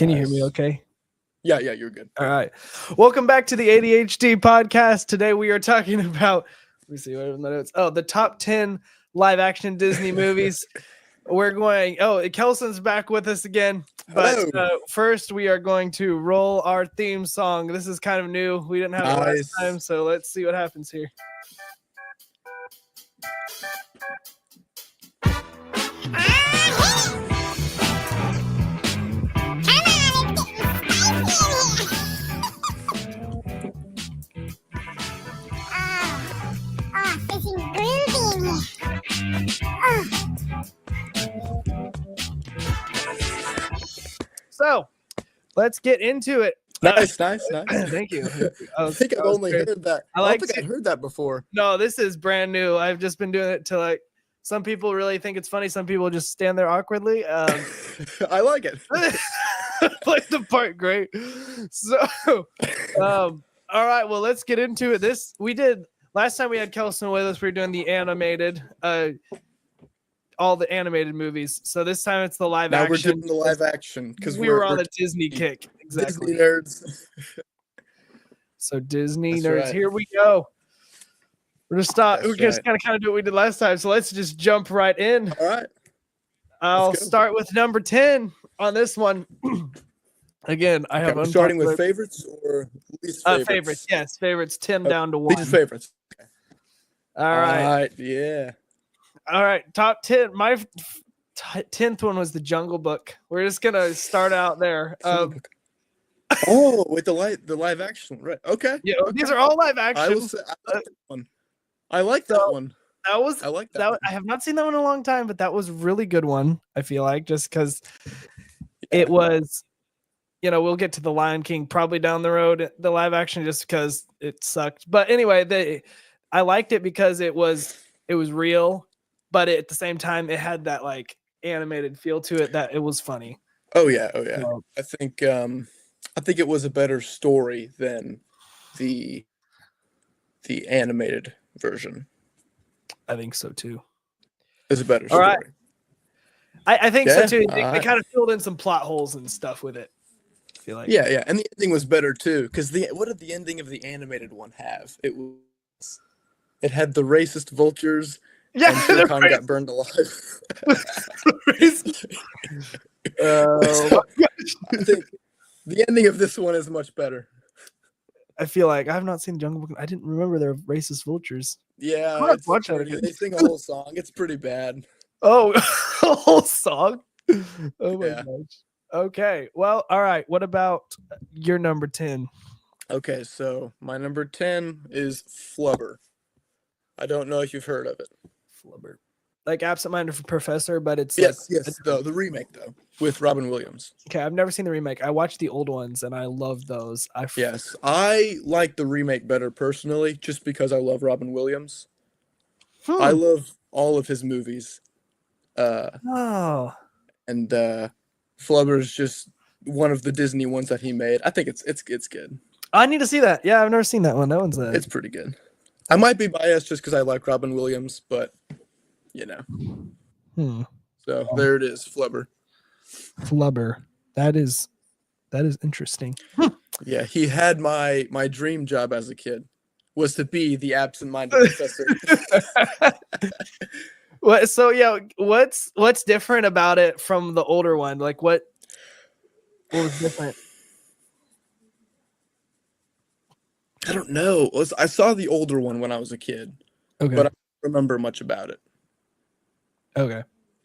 Can you hear me okay? Yeah, you're good. All right. Welcome back to the ADHD podcast. Today we are talking about, let me see what are the notes. Oh, the top 10 live action Disney movies. Kelson's back with us again. But first we are going to roll our theme song. This is kind of new. We didn't have it last time, so let's see what happens here. So let's get into it. Nice. Thank you. I think I've only heard that. I don't think I've heard that before. No, this is brand new. I've just been doing it to some people really think it's funny. Some people just stand there awkwardly. I like it. Played the part great. So, all right. Well, let's get into it. Last time we had Kelson with us. We were doing the animated, all the animated movies. So this time it's the live action. Now we're doing the live action because we were on a Disney kick. Exactly. Disney nerds. So Disney That's nerds. right. Here we go. We're gonna stop. That's We're just kind of do what we did last time. So let's just jump right in. All right. I'll start with number 10 on this one. Again, I have starting with favorites or least favorites? Favorites. Yes, favorites 10 down to 1. Least favorites. Okay. All right. Yeah. All right. Top 10. My 10th one was The Jungle Book. We're just gonna start out there. With the live action, right? Okay. Yeah, these are all live action. I like that one. I like that one. I like that one. I have not seen that one in a long time, but that was a really good one. I feel like just because it was, we'll get to the Lion King probably down the road, the live action, just because it sucked. But anyway, I liked it because it was real, but at the same time it had that animated feel to it that it was funny. Oh yeah. I think it was a better story than the animated version. I think so too. It's a better story. All right. I think so too. They kind of filled in some plot holes and stuff with it. I feel like. Yeah, and the ending was better too. Because what did the ending of the animated one have? It had the racist vultures. Yeah, and Shere Khan got burned alive. I think the ending of this one is much better. I feel like I have not seen Jungle Book. I didn't remember their racist vultures. Yeah, they sing a whole song. It's pretty bad. Oh, a whole song? Oh my gosh. Okay. Well, all right. What about your number 10? Okay, so my number 10 is Flubber. I don't know if you've heard of it. Flubber. Like Absent-Minded Professor, but it's yes, the remake though with Robin Williams. Okay, I've never seen the remake. I watched the old ones and I love those. Yes, I like the remake better personally, just because I love Robin Williams. I love all of his movies. And Flubber is just one of the Disney ones that he made. I think it's good. I need to see that. Yeah, I've never seen that one. That one's it's pretty good. I might be biased just because I like Robin Williams, but So there it is, Flubber. Flubber. That is interesting. Yeah, he had my dream job as a kid was to be the absent-minded professor. What's different about it from the older one? Like what was different? I don't know. I saw the older one when I was a kid, but I don't remember much about it. Okay.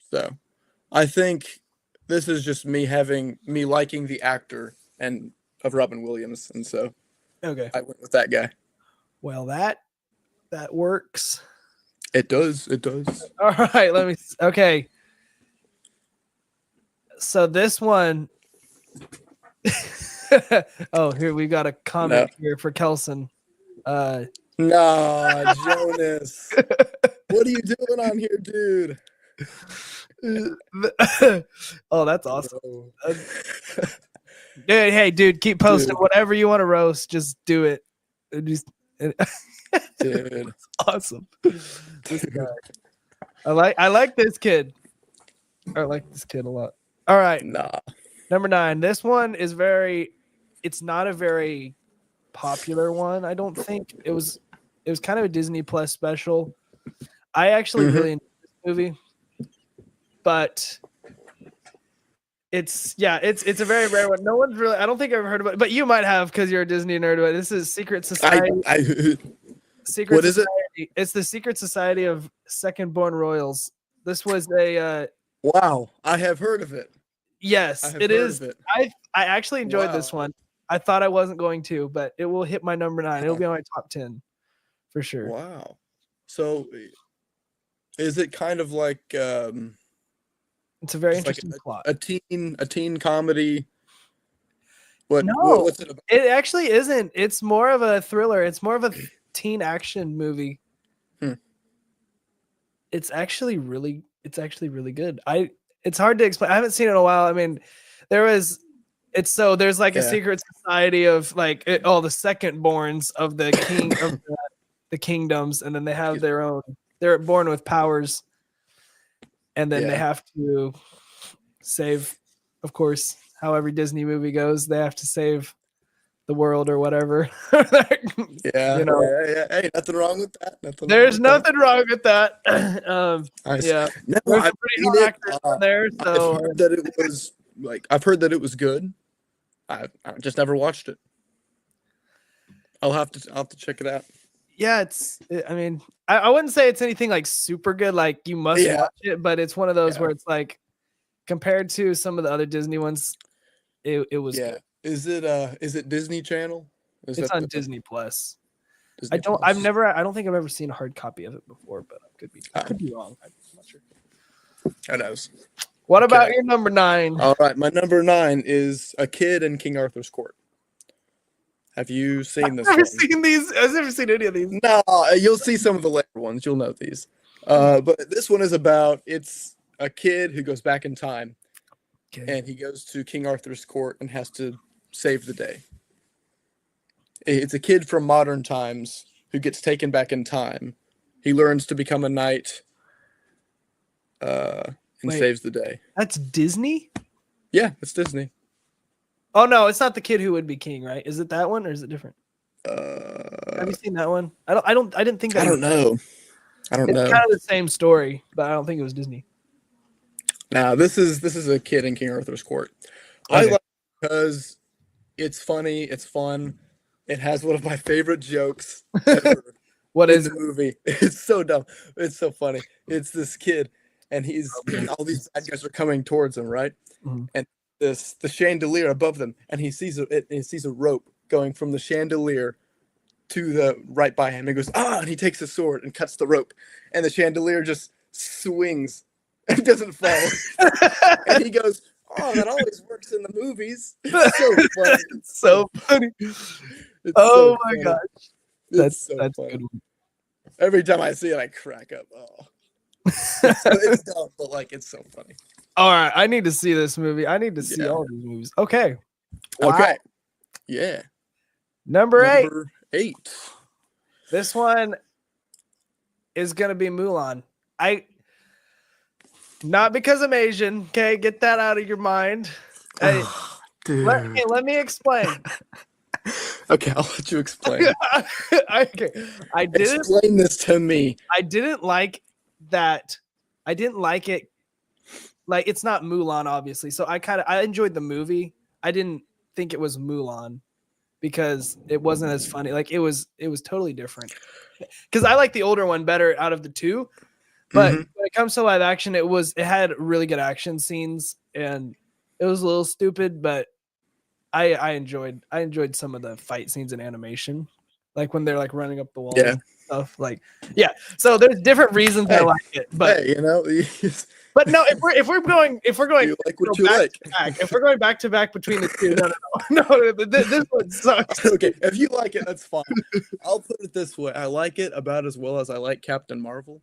So I think this is just me liking the actor of Robin Williams, and so I went with that guy. Well, that works. It does. All right, okay. So this one oh, here we got a comment here for Kelson. Nah, Jonas. What are you doing on here, dude? Oh, that's awesome. Dude, keep posting whatever you want to roast. Just do it. Dude, awesome. This guy. I like this kid. I like this kid a lot. All right. Nah. Number 9. This one is it's not a very popular one, I don't think. It was kind of a Disney Plus special. I actually really enjoyed this movie, but it's a very rare one. No one's really, I don't think I've ever heard about it, but you might have because you're a Disney nerd. But this is Secret Society. What is it? It's the Secret Society of Second Born Royals. This was a wow, I have heard of it. Yes, it is. I actually enjoyed this one. I thought I wasn't going to, but it will hit my number 9. It'll be on my top 10 for sure. Wow. So is it kind of like it's a very interesting plot. A teen comedy? No, what's it about? It actually isn't. It's more of a thriller. It's more of a teen action movie. It's actually really good. It's hard to explain. I haven't seen it in a while. I mean, there's like a secret society of like all the second borns of the king of the kingdoms, and then they have their own. They're born with powers, and then they have to save. Of course, how every Disney movie goes, they have to save the world or whatever. Yeah, Hey, nothing wrong with that. There's nothing wrong with that. Nice. Yeah, no, there's pretty hot actors on there. So I've heard that it was good. I just never watched it. I'll have to check it out. Yeah, I mean, I wouldn't say it's anything like super good, like you must watch it, but it's one of those where it's like compared to some of the other Disney ones, it was good. Is it Disney Channel? It's on Disney Plus. I don't think I've ever seen a hard copy of it before, but I could be wrong. I'm not sure. Who knows? What about your number 9? All right, my number 9 is A Kid in King Arthur's Court. Have you seen this? I've never seen any of these. No, you'll see some of the later ones. You'll know these. But this one is about it's a kid who goes back in time, and he goes to King Arthur's court and has to save the day. It's a kid from modern times who gets taken back in time. He learns to become a knight and saves the day. That's Disney? Yeah, it's Disney. Oh no, it's not the kid who would be king, right? Is it that one or is it different? Have you seen that one? I didn't think that. I don't know. It's kind of the same story, but I don't think it was Disney. Now this is a kid in King Arthur's court. I like it because it's funny, it's fun. It has one of my favorite jokes ever. What is the movie? It's so dumb. It's so funny. It's this kid, and all these bad guys are coming towards him, right? Mm-hmm. And the chandelier above them, and he sees a rope going from the chandelier to the right by him. He goes, and he takes a sword and cuts the rope, and the chandelier just swings and doesn't fall. And he goes, that always works in the movies. It's so funny. It's so funny. My gosh. That's funny. good one. Every time I see it, I crack up. It's dumb, but like it's so funny. All right, I need to see this movie. I need to see all these movies. Okay. Okay. Yeah. Number 8. This one is gonna be Mulan. Not because I'm Asian. Okay, get that out of your mind. Hey, let me explain. Okay, I'll let you explain. Explain this to me. I didn't like that. I didn't like it. Like, it's not Mulan, obviously. So I enjoyed the movie. I didn't think it was Mulan because it wasn't as funny. Like, it was totally different. Because I like the older one better out of the two. But when it comes to live action, it had really good action scenes, and it was a little stupid, but I enjoyed some of the fight scenes in animation, like when they're like running up the wall and stuff. Like, so there's different reasons I like it, but but no, if we're going you like what you like. If we're going back to back between the two, no, this one sucks. Okay, if you like it, that's fine. I'll put it this way: I like it about as well as I like Captain Marvel.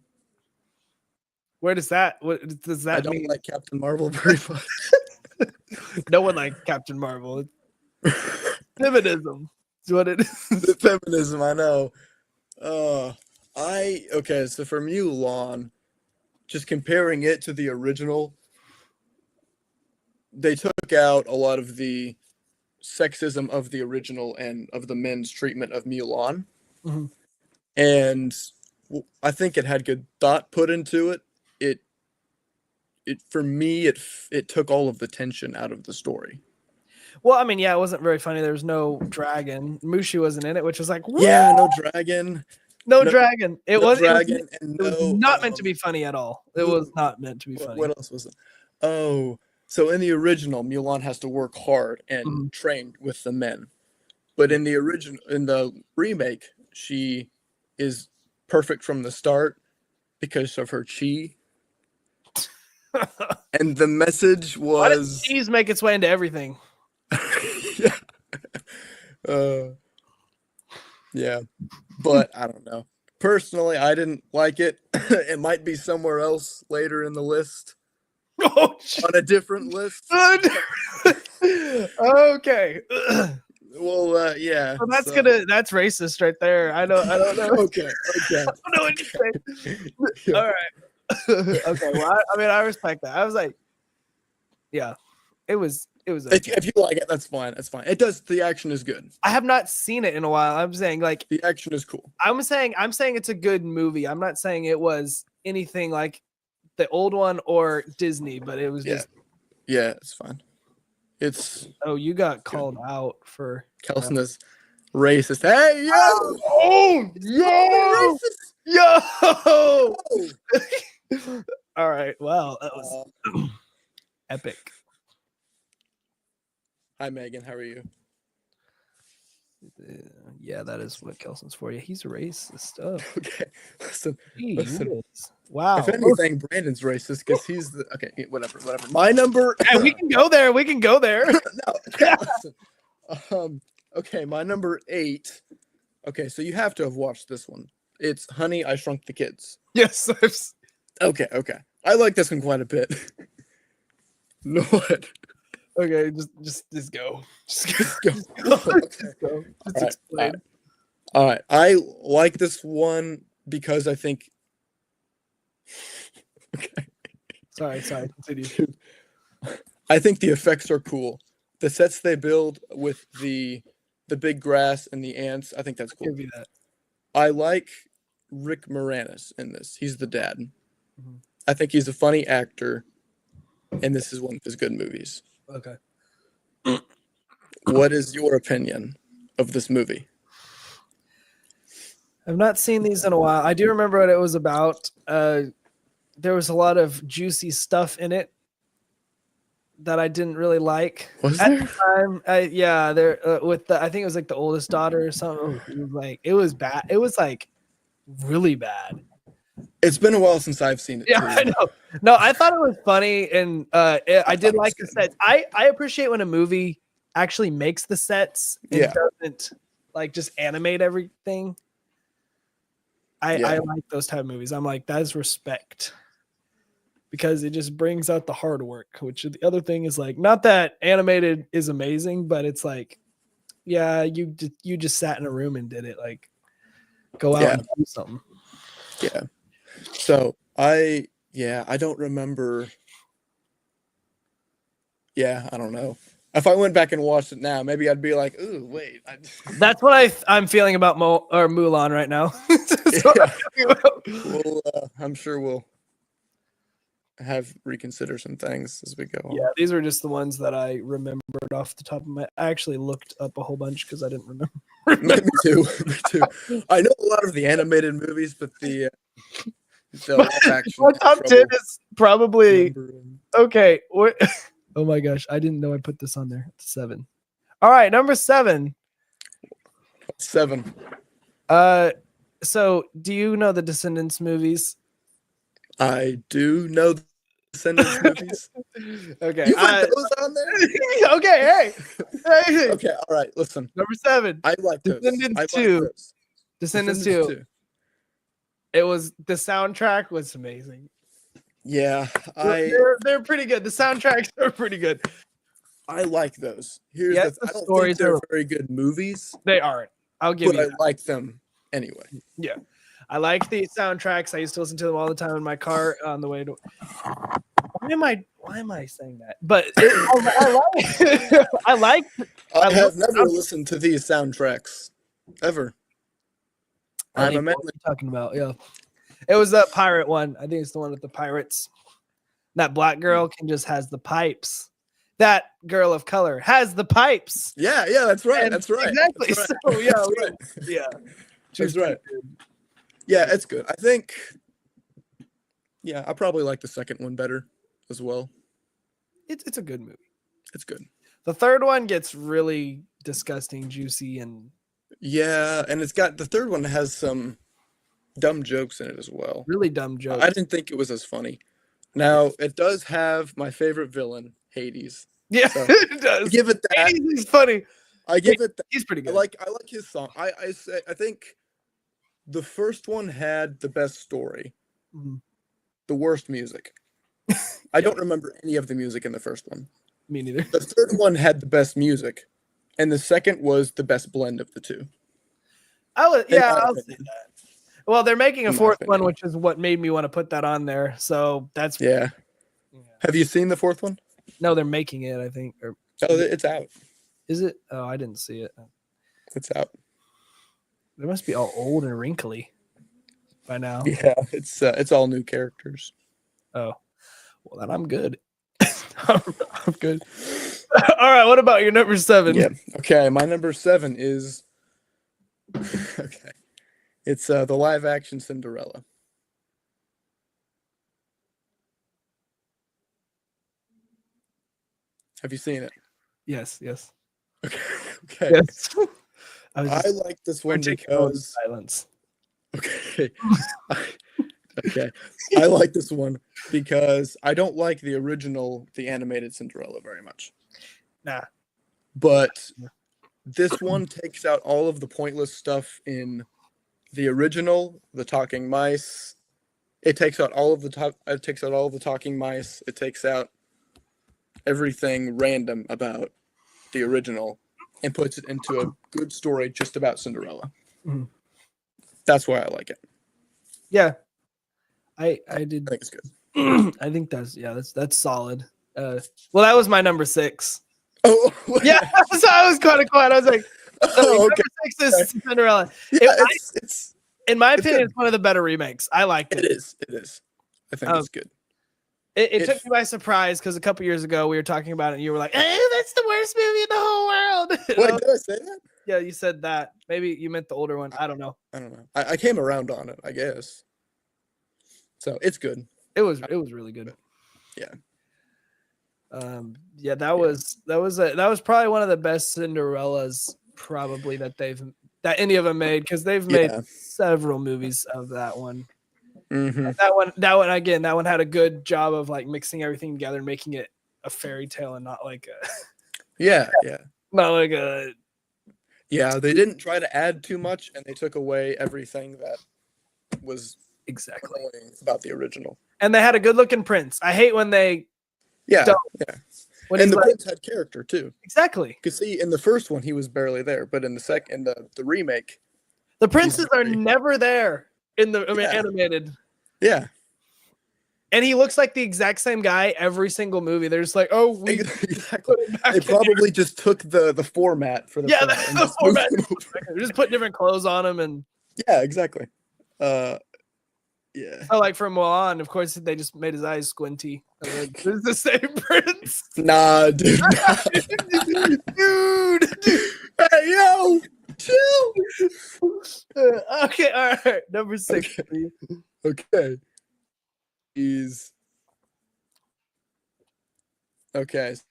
What does that mean? I don't like Captain Marvel very much. No one likes Captain Marvel. Feminism is what it is. The feminism, I know. So for Mulan, just comparing it to the original, they took out a lot of the sexism of the original and of the men's treatment of Mulan. Mm-hmm. And I think it had good thought put into it. It for me, it took all of the tension out of the story. Well, I mean, yeah, it wasn't very funny. There was no dragon. Mushu wasn't in it, which was like, what? Yeah, no dragon. No dragon. It was not meant to be funny at all. It was not meant to be funny. What else was it? Oh, so in the original, Mulan has to work hard and train with the men. But in the remake, she is perfect from the start because of her chi. And the message was, why does cheese make its way into everything? Yeah, but I don't know. Personally, I didn't like it. It might be somewhere else later in the list. On a different list. Okay. Well, yeah. Well, that's racist right there. I don't know. Okay. I don't know what you say. All right. Okay. Well, I respect that. I was like, yeah, it was. Okay. If you like it, that's fine. That's fine. It does. The action is good. I have not seen it in a while. I'm saying like the action is cool. I'm saying it's a good movie. I'm not saying it was anything like the old one or Disney, but it was just. Yeah, it's fine. It's. Oh, you got called out for Kelson is racist. Hey, yo! Oh, yo! Yo! All right. Wow, that was epic. Hi, Megan. How are you? Yeah, that is what Kelson's for you. He's racist. Oh. Okay. Listen. Wow. If anything, Brandon's racist because he's the. Okay, whatever. My number. Hey, we can go there. No. Okay, listen. Okay, my number 8. Okay, so you have to have watched this one. It's Honey, I Shrunk the Kids. Yes. Okay. I like this one quite a bit. No, what? Okay, just go. Just go. Just go. Just explain. All right. I like this one because I think. Okay. Sorry. Continue. I think the effects are cool. The sets they build with the big grass and the ants, I think that's cool. I'll give you that. I like Rick Moranis in this. He's the dad. Mm-hmm. I think he's a funny actor, and this is one of his good movies. Okay. What is your opinion of this movie? I've not seen these in a while. I do remember what it was about. There was a lot of juicy stuff in it that I didn't really like. Was at there? The time, there with I think it was like the oldest daughter or something. It was bad. It was like really bad. It's been a while since I've seen it. Yeah, too. I know. No, I thought it was funny, and I did like the sets. I appreciate when a movie actually makes the sets and doesn't like just animate everything. I like those type of movies. I'm like, that is respect. Because it just brings out the hard work, which the other thing is like, not that animated is amazing, but it's like, yeah, you just sat in a room and did it. Like, go out and do something. Yeah. So I don't remember. Yeah, I don't know. If I went back and watched it now, maybe I'd be like, "Ooh, wait." That's what I'm feeling about Mulan right now. I'm sure we'll have reconsider some things as we go on. Yeah, these are just the ones that I remembered off the top of my. I actually looked up a whole bunch because I didn't remember. Me too. I know a lot of the animated movies, but the live action. My top 10 is probably okay. Oh my gosh, I didn't know I put this on there. It's 7. All right, number 7. 7. So do you know the Descendants movies? I do know the Descendants movies. Okay. You put those on there? Okay, hey. Okay, all right, listen. Number 7. I like those. Descendants 2. Descendants 2. It was the soundtrack was amazing. Yeah, they're pretty good. The soundtracks are pretty good. I like those. I don't think they're very good movies. They aren't. I'll give you that. I like them anyway. Yeah. I like the soundtracks. I used to listen to them all the time in my car on the way to Why am I saying that? But I like. I have never listened to these soundtracks ever. I'm a man. What you're talking about? Yeah, it was that pirate one. I think it's the one with the pirates. That black girl has the pipes. That girl of color has the pipes. Yeah, that's right. That's right. Exactly. That's right. So yeah, right. yeah. That's right. Yeah, it's good. I think. Yeah, I probably like the second one better as well. It's a good movie. It's good. The third one gets really disgusting, juicy, and yeah, and the third one has some dumb jokes in it as well. Really dumb jokes. I didn't think it was as funny. Now it does have my favorite villain, Hades. Yeah, so it does. Give it that. He's funny. I give it that. He's pretty good. I like his song. I think the first one had the best story. Mm-hmm. The worst music. I don't remember any of the music in the first one. Me neither. The third one had the best music, and the second was the best blend of the two. I'll say that. Well, they're making a fourth one, which is what made me want to put that on there. So that's yeah. Have you seen the fourth one? No, they're making it, I think. Or it's out. Is it? Oh, I didn't see it. It's out. They must be all old and wrinkly by now. Yeah, it's all new characters. Oh, well, then I'm good. I'm good. All right, what about your number 7? Yeah. Okay, my number 7 is okay. It's the live action Cinderella. Have you seen it? Yes. Okay. Yes. I like this one because silence. Okay. Okay. I like this one because I don't like the animated Cinderella very much. Nah. But this one takes out all of the pointless stuff in the original, the talking mice. It takes out all of the talking mice. It takes out everything random about the original and puts it into a good story just about Cinderella. Mm-hmm. That's why I like it. Yeah. I did. I think it's good. I think that's solid. Well, that was my number 6. Oh yeah. So I was kind of quiet. I was like, number 6 is Cinderella. Yeah, it's in my opinion, it's one of the better remakes. I liked it. It is. I think it's good. It took me by surprise because a couple years ago we were talking about it and you were like, that's the worst movie in the whole world. Wait, did I say that? Yeah, you said that. Maybe you meant the older one. I don't know. I came around on it, I guess. So it's good. It was really good. Yeah. That was probably one of the best Cinderellas probably that any of them made, because they've made several movies of that one. Mm-hmm. That one had a good job of like mixing everything together and making it a fairy tale and not like a not like a they didn't try to add too much, and they took away everything that was exactly about the original. And they had a good looking prince. I hate when they When the prince had character too. Exactly. Because see, in the first one he was barely there, but in the remake, the princes are never there in the animated. Yeah. And he looks like the exact same guy every single movie. They're just like, exactly. They probably just took the format for the film and the format. They're just putting different clothes on him and exactly. So like from Mulan, of course, they just made his eyes squinty. Like, it's the same prince. Nah, dude. Dude. Hey, yo, chill. Okay, all right. Number 6. Okay.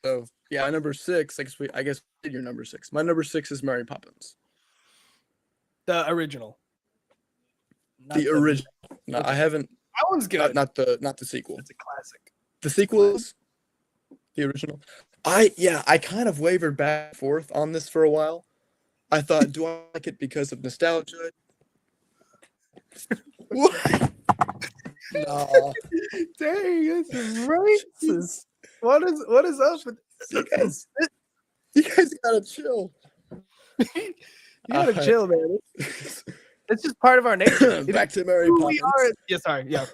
So number 6. I guess we did your number 6. My number 6 is Mary Poppins. The original. The original. No, I haven't. That one's good. Not the sequel. It's a classic. The sequel is the original. I kind of wavered back and forth on this for a while. I thought, do I like it because of nostalgia? What? No. Dang, this is racist. What is up with you guys gotta chill. You gotta chill, man. It's just part of our nature. Back to Mary Poppins. Sorry. Yeah.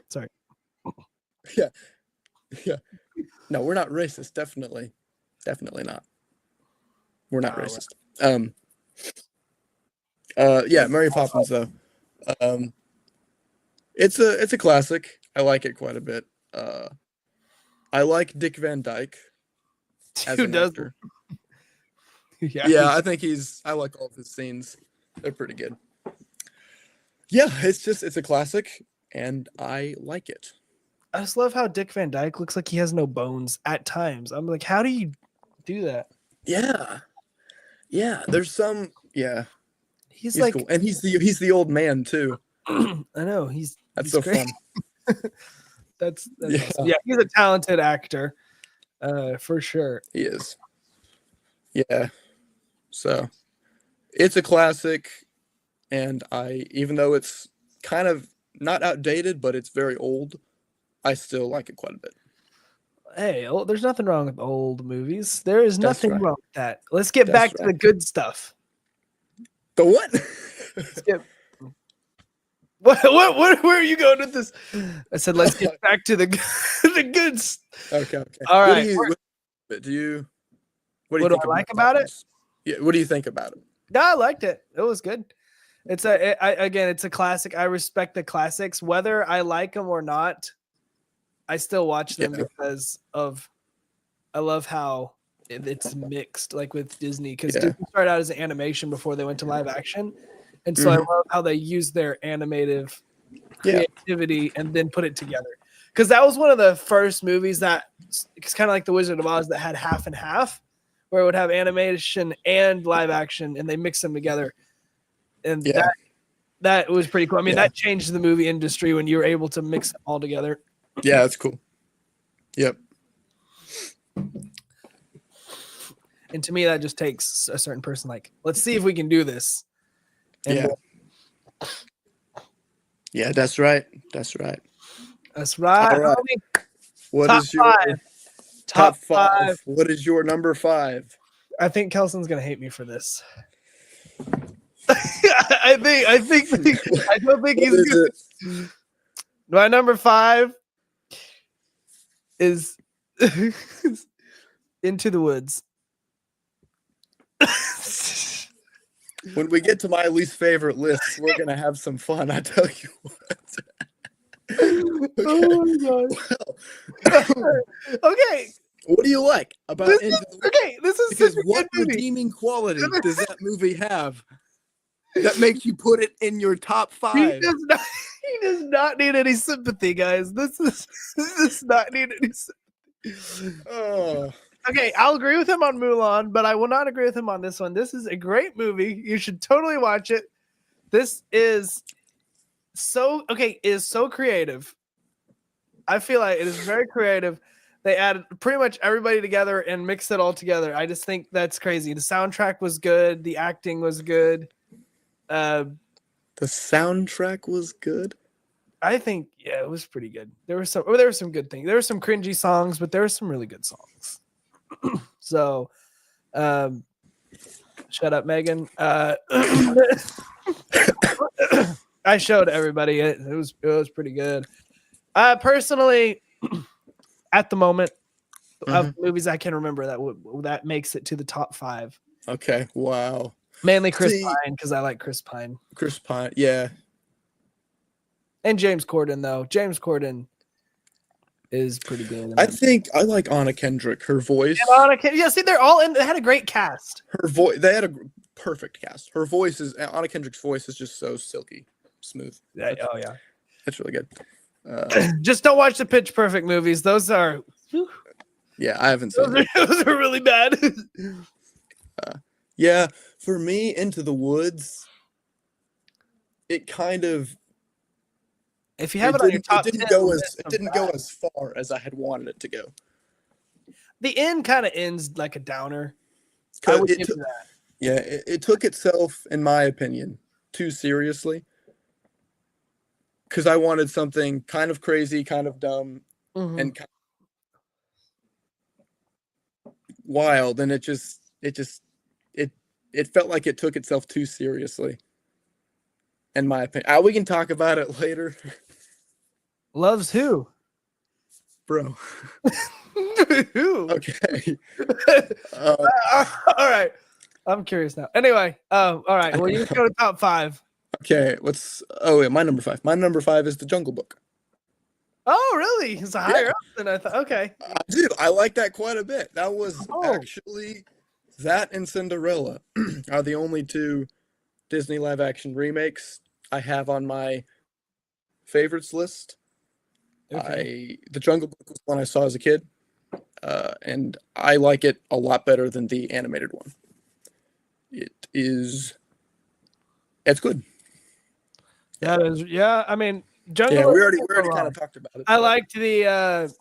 No, we're not racist. Definitely not. We're not No, racist. Yeah, Mary Poppins though. It's a classic. I like it quite a bit. I like Dick Van Dyke as Who an doesn't? actor. Yeah, I think I like all of his scenes. They're pretty good. Yeah, it's a classic, and I like it. I just love how Dick Van Dyke looks like he has no bones at times. I'm like, how do you do that? Yeah. There's some. Yeah, He's like, cool, and he's the old man too. I know That's so great. fun. That's awesome. Yeah, he's a talented actor, for sure. He is. Yeah. So, it's a classic, and even though it's kind of not outdated, but it's very old, I still like it quite a bit. Hey, there's nothing wrong with old movies. There is nothing right. wrong with that. Let's get back to the good stuff. The what? What? Where are you going with this? I said, let's get back to the good stuff. Okay. All right. What do you I like about it? Yeah. What do you think about it? No, I liked it. It was good. It's a classic. I respect the classics, whether I like them or not. I still watch them because I love how it's mixed, like with Disney, because Disney started out as an animation before they went to live action, and so I love how they use their animative creativity and then put it together. Because that was one of the first movies that it's kind of like The Wizard of Oz that had half and half, where it would have animation and live action, and they mix them together, and that was pretty cool. I mean, that changed the movie industry when you were able to mix them all together. Yeah, that's cool. Yep. And to me, that just takes a certain person. Like, let's see if we can do this. And yeah, that's right. That's right. All right. What is your top five? What is your number 5? I think Kelson's gonna hate me for this. I don't think he's good. My number 5 is Into the Woods. When we get to my least favorite list, we're gonna have some fun. I tell you what. Oh my god. Okay. What do you like about Into the Woods? Okay, this is because what redeeming quality does that movie have that makes you put it in your top 5? He does not need any sympathy, guys. This does not need any sympathy. Oh. Okay, I'll agree with him on Mulan, but I will not agree with him on this one. This is a great movie. You should totally watch it. This is so creative. I feel like it is very creative. They added pretty much everybody together and mixed it all together. I just think that's crazy. The soundtrack was good. The acting was good. The soundtrack was good. I think, it was pretty good. There were some good things. There were some cringy songs, but there were some really good songs. So, shut up, Megan. I showed everybody it. It was pretty good. Personally, at the moment, of movies I can remember that makes it to the top 5. Okay. Wow. Mainly Chris Pine, because I like Chris Pine. Chris Pine, yeah. And James Corden, though. James Corden is pretty good. I think I like Anna Kendrick. Her voice. See, they're all in. They had a great cast. Her voice. They had a perfect cast. Her voice is Anna Kendrick's voice is just so silky, smooth. That's really good. Just don't watch the Pitch Perfect movies. Those are. Yeah, I haven't seen them. Those are really bad. Yeah, for me, Into the Woods. It kind of. If you have it on your top 10, it didn't go as far as I had wanted it to go. The end kind of ends like a downer. I would give you that. Yeah, it took itself, in my opinion, too seriously. Because I wanted something kind of crazy, kind of dumb, and kind of wild, and it felt like it took itself too seriously. In my opinion, we can talk about it later. Loves who? bro. Who? Okay. All right. I'm curious now. Anyway, all right. Well, you go to top 5. Okay. My number 5. My number 5 is The Jungle Book. Oh, really? It's higher up than I thought. Okay. I do. I like that quite a bit. That was Oh. actually that and Cinderella are the only 2 Disney live action remakes I have on my favorites list. Okay. The Jungle Book was one I saw as a kid, and I like it a lot better than the animated one. It's good. That is, yeah. I mean, Jungle. Yeah, we already kind of talked about it. I liked the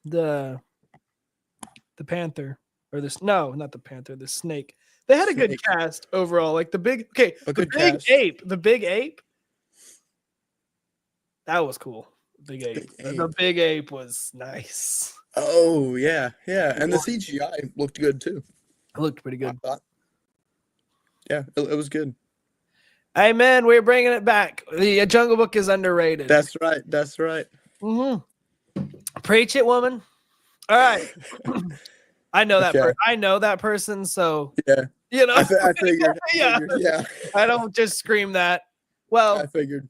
the panther or this. No, not the panther. The snake. They had a good cast overall. Like the big. Okay, the big ape. The big ape. That was cool. The big ape was nice. Oh yeah, and the CGI looked good too. It looked pretty good. Yeah, it was good. Amen. We're bringing it back. The Jungle Book is underrated. That's right. Mm-hmm. Preach it, woman. All right. I know that. I know that person. So yeah, you know. I figured. Yeah. I don't just scream that. Well, I figured.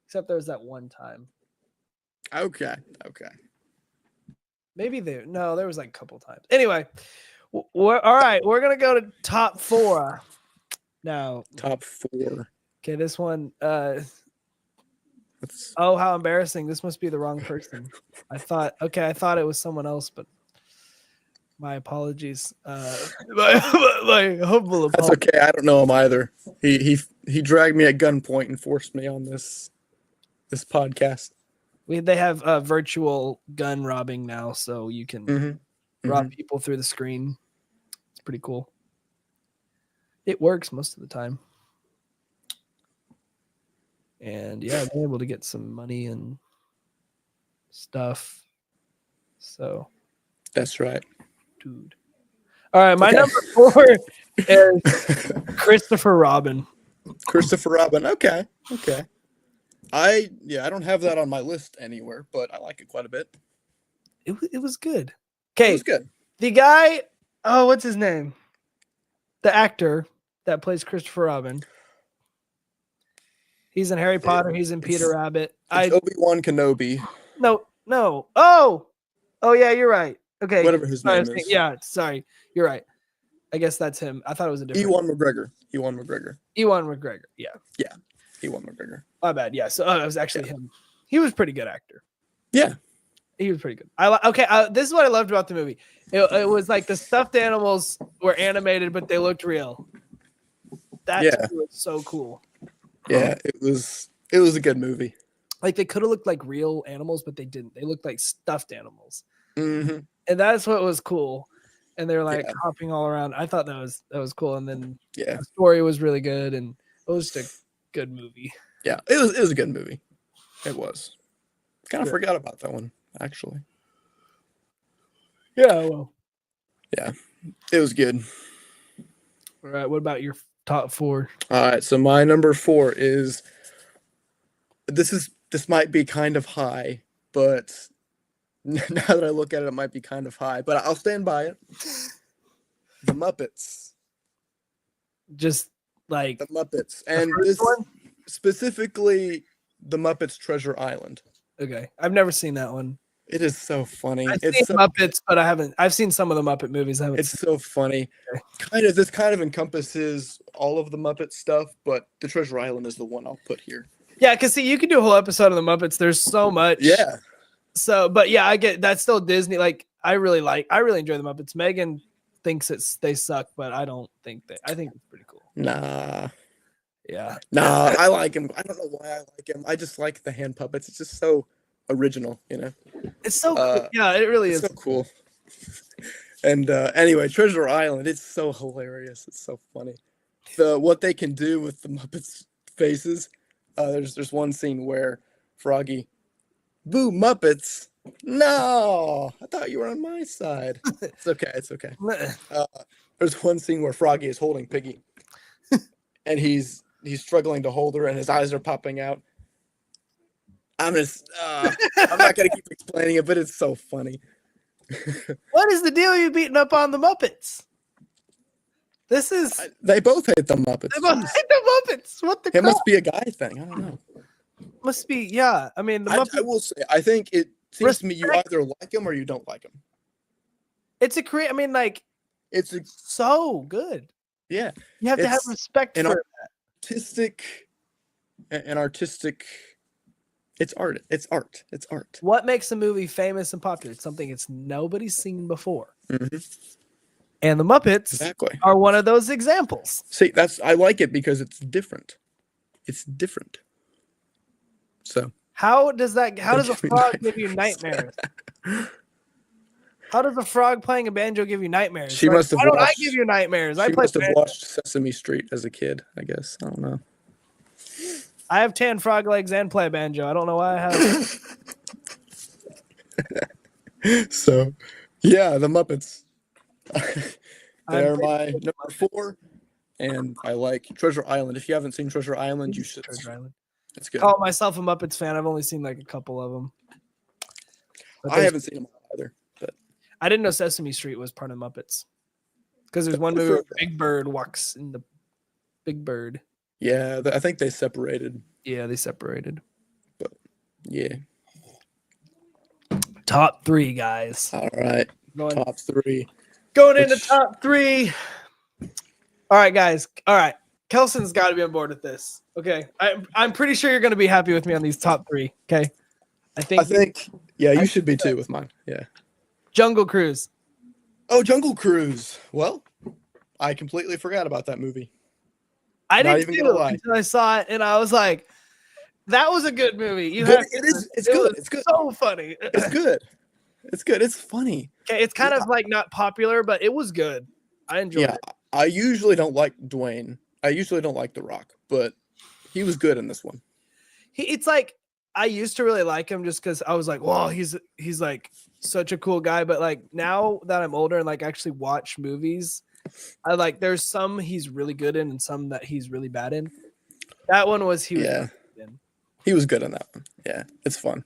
Except there was that one time. Okay. Maybe there. No, there was like a couple times. Anyway, all right. We're gonna go to top 4 now. Top 4. Okay, this one. Oh, how embarrassing! This must be the wrong person. I thought it was someone else, but my apologies. My humble apologies. That's okay. I don't know him either. He dragged me at gunpoint and forced me on this podcast. They have virtual gun robbing now, so you can rob people through the screen. It's pretty cool. It works most of the time. And yeah, I've been able to get some money and stuff. So that's right, dude. All right, my number 4 is Christopher Robin. Christopher Robin. Okay. I don't have that on my list anywhere, but I like it quite a bit. It was good. Okay. It was good. The guy, what's his name? The actor that plays Christopher Robin. He's in Harry Potter. He's in Peter Rabbit. Obi-Wan Kenobi. No. Oh, yeah, you're right. Okay. Whatever his name is. Yeah, sorry. You're right. I guess that's him. I thought it was a different. Ewan McGregor. Yeah. Ewan McGregor. My bad. Yeah. So it was actually him. He was a pretty good actor. Yeah. He was pretty good. This is what I loved about the movie. It was like the stuffed animals were animated, but they looked real. That was so cool. Yeah, it was a good movie. Like they could have looked like real animals, but they didn't. They looked like stuffed animals. Mm-hmm. And that's what was cool. And they're like hopping all around. I thought that was cool. And then the story was really good, and it was just a good movie. Yeah, it was a good movie. It was. Kind of forgot about that one, actually. Yeah, well. Yeah, it was good. All right, what about your top 4? All right, so my number 4 is this might be kind of high, but now that I look at it, it might be kind of high, but I'll stand by it. The Muppets. Just like the Muppets, and this one? Specifically the Muppets Treasure Island. Okay, I've never seen that one. It is so funny. I've seen Muppets, but I've seen some of the Muppet movies. It's so funny. Okay. This kind of encompasses all of the Muppet stuff, but the Treasure Island is the one I'll put here. Yeah, because see, you can do a whole episode of the Muppets. There's so much. Yeah. So, but yeah, I get that's still Disney. Like, I really enjoy the Muppets. Megan thinks they suck, but I don't think I think it's pretty cool. Nah. Yeah. Nah, I like him. I don't know why I like him. I just like the hand puppets. It's just so original, you know. It's so cool. Yeah, it really is so cool. And anyway, Treasure Island, it's so hilarious. It's so funny. What they can do with the Muppets faces. There's one scene where Froggy, boo Muppets. No, I thought you were on my side. It's okay. There's one scene where Froggy is holding Piggy, and he's struggling to hold her, and his eyes are popping out. I'm not gonna keep explaining it, but it's so funny. What is the deal? You beating up on the Muppets? This is. They both hate the Muppets. They both hate the Muppets. What the? It crap? must be a guy thing. I don't know. Must be. Yeah. I mean, the I Muppets. will say, I think it seems to me you either like them or you don't like them. It's I mean, like, it's so good. Yeah. You have to have respect for that. Artistic. It's art. It's art. It's art. What makes a movie famous and popular? It's something it's nobody's seen before. Mm-hmm. And the Muppets are one of those examples. See, I like it because it's different. It's different. So how does a frog give you nightmares? How does a frog playing a banjo give you nightmares? She must have. Why don't I give you nightmares? She must have watched Sesame Street as a kid, I guess. I don't know. I have tan frog legs and play banjo. I don't know why I have. So, yeah, the Muppets. They're my number 4, and I like Treasure Island. If you haven't seen Treasure Island, you should. Treasure Island. It's good. Call myself a Muppets fan. I've only seen like a couple of them. I haven't seen them either. But I didn't know Sesame Street was part of Muppets because there's one movie where Big Bird walks in the Big Bird. Yeah, I think they separated. Yeah, they separated. But yeah. Top 3, guys. All right. Top 3. Going into top 3. All right, guys. All right. Kelson's got to be on board with this. Okay. I'm pretty sure you're going to be happy with me on these top 3. Okay. I think yeah, you should be too with mine. Yeah. Jungle Cruise. Oh, Jungle Cruise. Well, I completely forgot about that movie. I didn't too until I saw it, and I was like, "That was a good movie." It's good. It's good. So funny. It's good. It's good. It's funny. Okay, it's kind of like not popular, but it was good. I enjoyed it. I usually don't like Dwayne. I usually don't like The Rock, but he was good in this one. It's like I used to really like him just because I was like, "Whoa, he's like such a cool guy." But like now that I'm older and like actually watch movies, I like there's some he's really good in and some that he's really bad in. That one was he was good in. He was good in that one. Yeah, it's fun.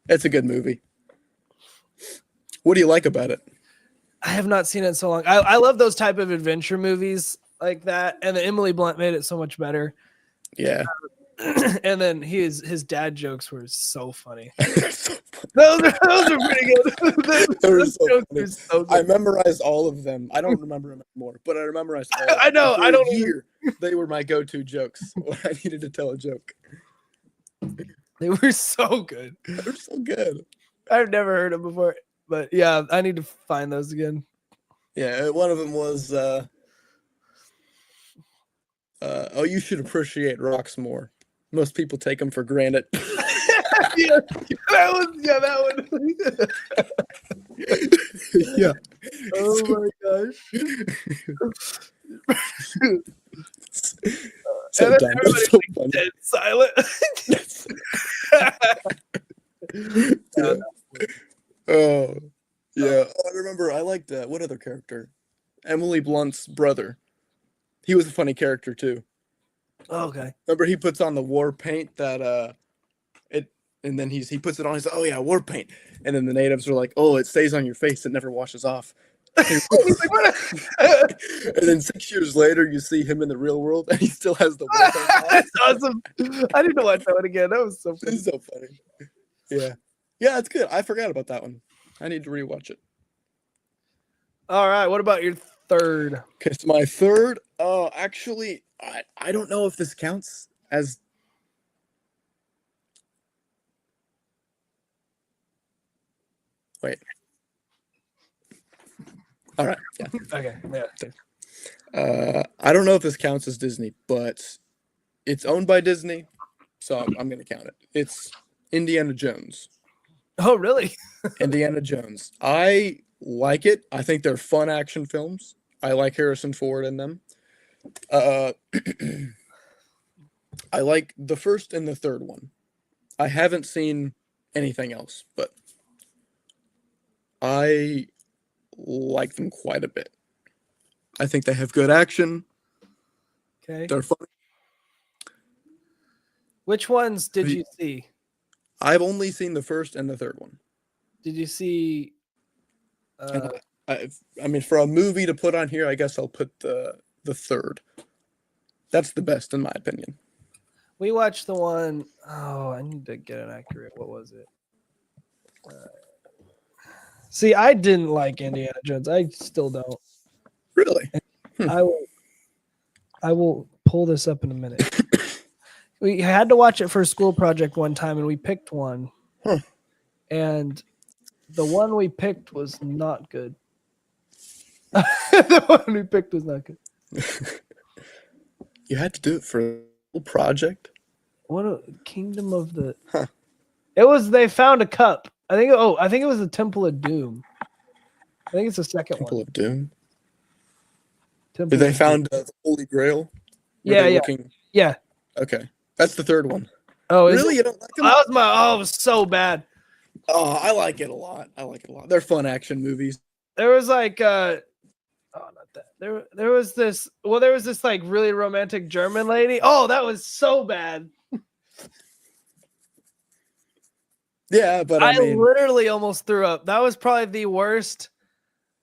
It's a good movie. What do you like about it? I have not seen it in so long. I love those type of adventure movies like that, and then Emily Blunt made it so much better. Yeah. And then his dad jokes were so funny. Those are pretty good. Those jokes are so good. I memorized all of them. I don't remember them anymore, but I memorized all of them. I know. I don't hear. They were my go-to jokes when I needed to tell a joke. They were so good. They were so good. I've never heard them before, but yeah, I need to find those again. Yeah, one of them was, oh, you should appreciate rocks more. Most people take them for granted. Yeah, that one. Yeah. Oh my gosh. So dumb. That's so funny. Dead silent. Oh, yeah. Oh, I remember. I liked what other character? Emily Blunt's brother. He was a funny character too. Oh, okay. Remember, he puts on the war paint that and then he puts it on. He's like, "Oh yeah, war paint." And then the natives are like, "Oh, it stays on your face. It never washes off." And then 6 years later, you see him in the real world, and he still has the war paint on. That's awesome. I need to watch that one again. That was so funny. It's so funny. Yeah, yeah, it's good. I forgot about that one. I need to rewatch it. All right. What about your third? Okay, so my third. Actually, I don't know if this counts as. Wait. All right. Yeah. Okay. Yeah. I don't know if this counts as Disney, but it's owned by Disney, so I'm going to count it. It's Indiana Jones. Oh, really? Indiana Jones. I like it. I think they're fun action films. I like Harrison Ford in them. I like the first and the third one. I haven't seen anything else, but I like them quite a bit. I think they have good action. Okay. They're fun. Which ones did you see? I've only seen the first and the third one. Did you see? And I mean, for a movie to put on here, I guess I'll put the third. That's the best in my opinion. We watched the one. Oh, I need to get it accurate. What was it? See, I didn't like Indiana Jones. I still don't. Really? I will pull this up in a minute. We had to watch it for a school project one time, and we picked one. Huh. And the one we picked was not good. The one we picked was not good. You had to do it for a whole project? What a Kingdom of the. Huh. It was. They found a cup. I think it was the Temple of Doom. I think it's the second Temple one. of Doom. Temple Did they of found Doom. the Holy Grail? Were Yeah, they yeah, looking- yeah. Okay, that's the third one. Oh, is Really? it? You don't like them? That was my. Oh, it was so bad. Oh, I like it a lot. They're fun action movies. There was like not that. There was this like really romantic German lady. Oh, that was so bad. Yeah, but I mean, literally almost threw up. That was probably the worst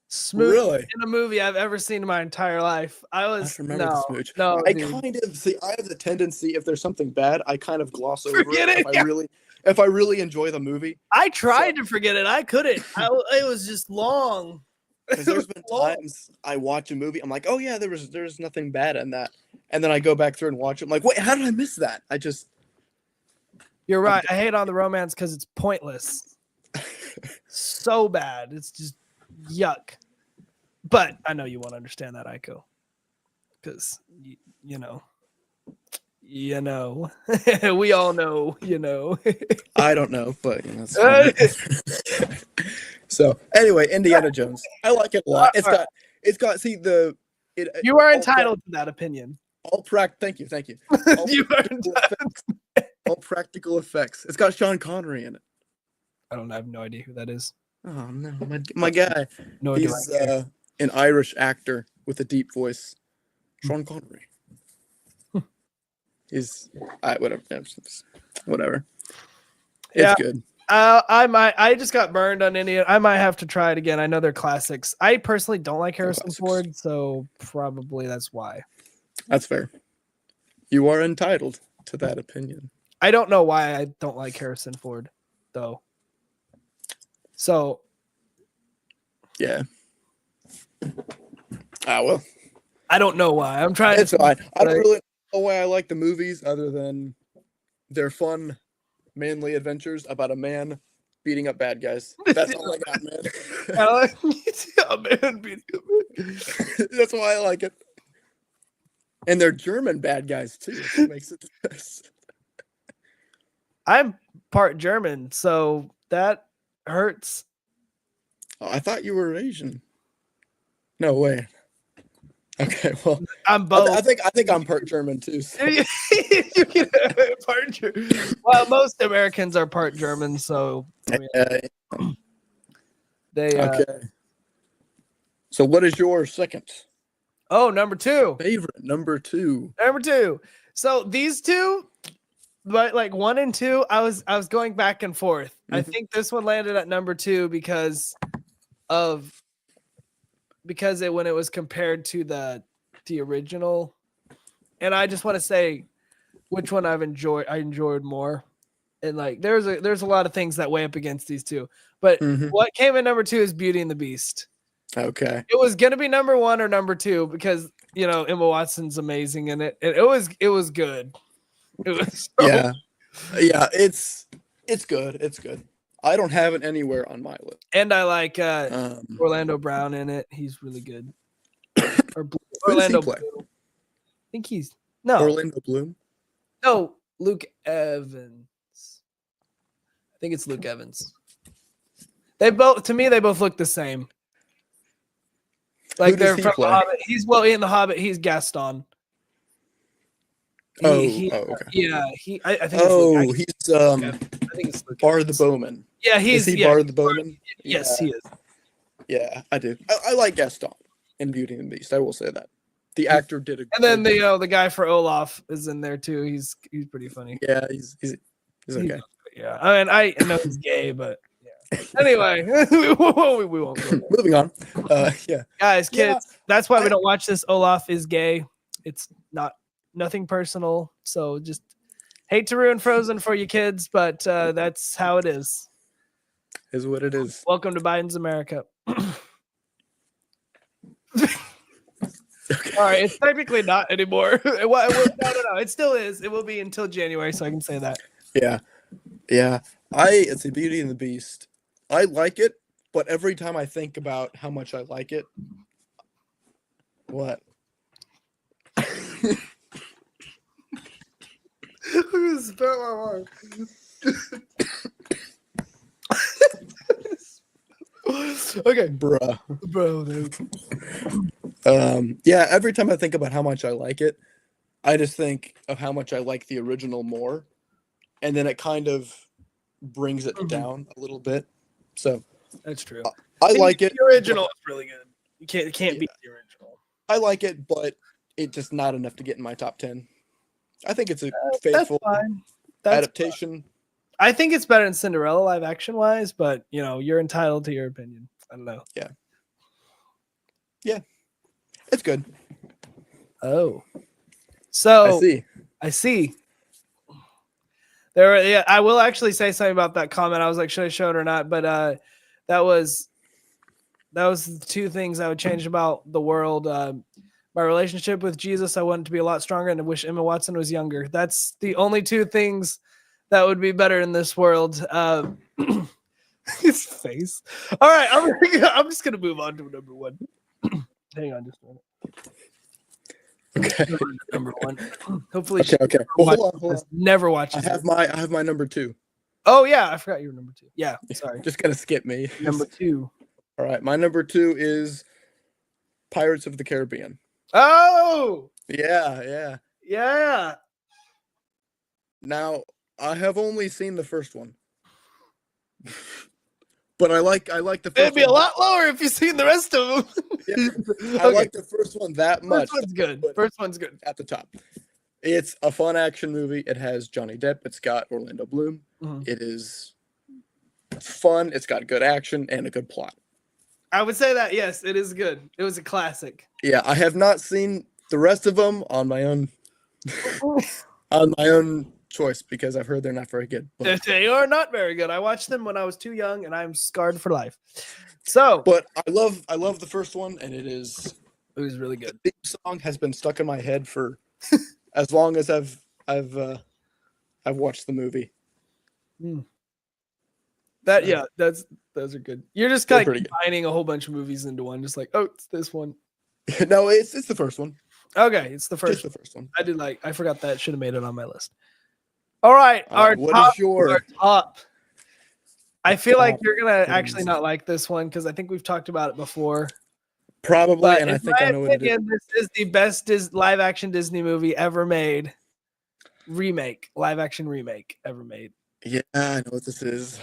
smooch really? in a movie I've ever seen in my entire life. I remember the smooch. No, I dude. kind of see. I have the tendency, if there's something bad, I kind of gloss over Forget it. it, yeah. If I really enjoy the movie. I tried to forget it. I couldn't. It was just long. Because there's been times I watch a movie, I'm like, oh yeah, there's nothing bad in that, and then I go back through and watch it. I'm like, wait, how did I miss that? You're right. I hate on the romance because it's pointless. So bad. It's just yuck. But I know you won't understand that, Aiko. Because, you know. We all know, I don't know, but it's fine. So anyway, Indiana Jones. I like it a lot. It's got you are entitled to that opinion. Thank you. All You are entitled. all practical effects. It's got Sean Connery in it. I have no idea who that is. Oh no, my guy. No, He's an Irish actor with a deep voice. Sean Connery. Whatever. It's good. I just got burned on Indiana. I might have to try it again. I know they're classics. I personally don't like Harrison Ford, so probably that's why. That's fair. You are entitled to that opinion. I don't know why I don't like Harrison Ford, though. So, yeah. Well. I don't know why. I'm trying. It's fine. I don't really know why I like the movies, other than they're fun, manly adventures about a man beating up bad guys. That's all I got, man. I like a man beating up. That's why I like it. And they're German bad guys too. Which makes it the best. I'm part German, so that hurts. Oh, I thought you were Asian. No way. Okay, well, I'm both. I think I'm part German too. So. You can part German. Well, most Americans are part German, so I mean, they. Okay. So, what is your second? Oh, number two. Favorite number two. Number two. So these two, but like 1 and 2, I was going back and forth. Mm-hmm. I think this one landed at number 2 because when it was compared to the original, and I just want to say which one I enjoyed more, and like there's a lot of things that weigh up against these two, but what came in number 2 is Beauty and the Beast. Okay, it was gonna be number 1 or number 2 because Emma Watson's amazing in it, and it was good. It was yeah, it's good. It's good. I don't have it anywhere on my list. And I like Orlando Brown in it. He's really good. Orlando Bloom. I think he's Orlando Bloom. No, Luke Evans. I think it's Luke Evans. They both look the same. Like they're from The Hobbit. He's in The Hobbit. He's Gaston. Okay. Yeah, I think. He's I think it's Luke Bard the Bowman. Yeah, is he Bard the Bowman? Yes, he is. Yeah, I do. I like Gaston in Beauty and the Beast. I will say that the actor did a. And then the guy for Olaf is in there too. He's pretty funny. Yeah, he's okay. Yeah, I mean, I know he's gay, but yeah. Anyway, we won't go. Moving on. Yeah, Guys, kids, that's why we I- don't watch this. Olaf is gay. It's nothing personal. So just hate to ruin Frozen for you kids, but that's how it is. Is what it is. Welcome to Biden's America. All right, it's technically not anymore. No, it still is. It will be until January, so I can say that. Yeah. It's a Beauty and the Beast. I like it, but every time I think about how much I like it, what? Spell my heart. Okay, Bruh. bro. Dude. Yeah, every time I think about how much I like it, I just think of how much I like the original more, and then it kind of brings it down a little bit. So That's true. I like it. The original is really good. You can't beat the original. I like it, but it's just not enough to get in my top 10. I think it's a faithful adaptation. Fine. I think it's better than Cinderella live action wise, but you're entitled to your opinion. I don't know. Yeah, it's good. Oh, so I see. I will actually say something about that comment. I was like, should I show it or not? But that was the two things I would change about the world. My relationship with Jesus, I want it to be a lot stronger, and I wish Emma Watson was younger. That's the only two things that would be better in this world. His face. All right, I'm just gonna move on to number one. Hang on just a minute. Okay. Number one. Hopefully, Okay. Well, hold on. Never watches. I have my number 2. Oh yeah, I forgot you were number 2. Yeah, sorry. Just gonna skip me. Number 2. All right, my number 2 is Pirates of the Caribbean. Oh Yeah. Now I have only seen the first one, but I like the first. It'd be a lot lower if you've seen the rest of them. Yeah, I like the first one that much. First one's good. At the top. It's a fun action movie. It has Johnny Depp. It's got Orlando Bloom. Mm-hmm. It is fun. It's got good action and a good plot. I would say that, yes, it is good. It was a classic. Yeah, I have not seen the rest of them on my own choice because I've heard they're not very good. But they are not very good. I watched them when I was too young, and I'm scarred for life. So, but I love the first one, and it was really good. The theme song has been stuck in my head for as long as I've watched the movie. Those are good. You're just kind of combining a whole bunch of movies into one, just like, oh, it's this one. No, it's the first one. Okay, it's the first. Just the first one. I forgot that. Should have made it on my list. All right, our top. I feel like you're gonna actually not like this one because I think we've talked about it before. Probably, but and I think I know what it is. This is the best live action Disney movie ever made. Live action remake ever made. Yeah, I know what this is.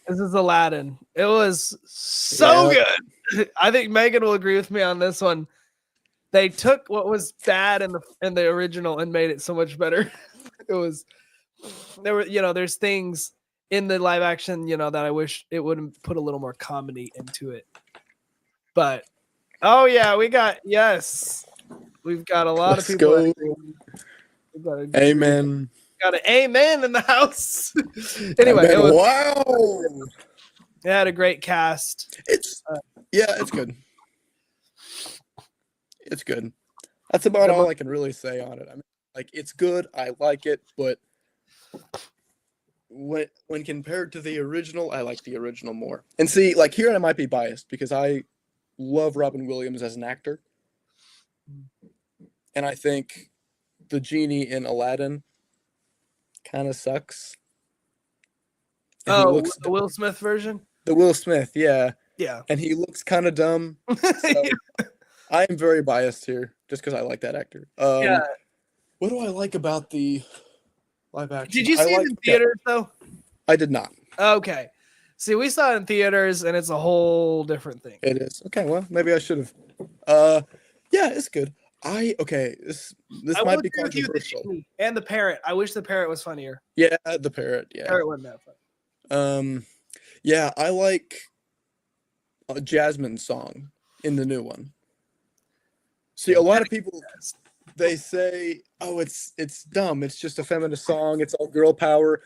This is Aladdin. It was so good. I think Megan will agree with me on this one. They took what was bad in the original and made it so much better. There's things in the live action, that I wish it would put a little more comedy into it. But we've got a lot of people. Amen. Got an amen in the house. Anyway, wow. It had a great cast. It's good. It's good. That's about all I can really say on it. I mean, like, it's good. I like it, but when compared to the original, I like the original more. And see, like, here I might be biased because I love Robin Williams as an actor, and I think the genie in Aladdin kind of sucks. The Will Smith version? The Will Smith, yeah. Yeah. And he looks kind of dumb. So I am very biased here just because I like that actor. What do I like about the live action? Did you see it in theaters, though? I did not. Okay. See, we saw it in theaters, and it's a whole different thing. It is. Okay, well, maybe I should have. Yeah, it's good. This might be controversial. And the parrot. I wish the parrot was funnier. Yeah, the parrot. Yeah. Parrot wasn't that funny. Yeah, I like Jasmine's song in the new one. See, a lot of people they say, "Oh, it's dumb. It's just a feminist song. It's all girl power,"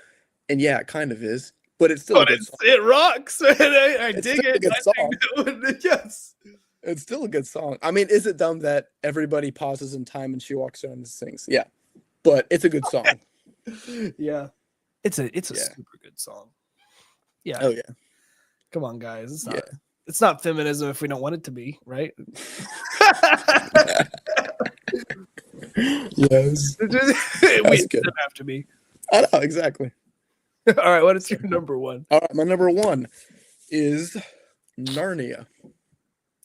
and yeah, it kind of is, but it's still a But good song. it rocks. I It's dig still a it. good I song. think that would, yes. It's still a good song. I mean, is it dumb that everybody pauses in time and she walks around and sings? Yeah, but it's a good song. Yeah. It's a Yeah. super good song. Yeah. Oh yeah. Come on, guys. It's not Yeah. it's not feminism if we don't want it to be, right? Yes. We That's good. don't have to be. I know, exactly. All right, what is your number one? All right, my number one is Narnia.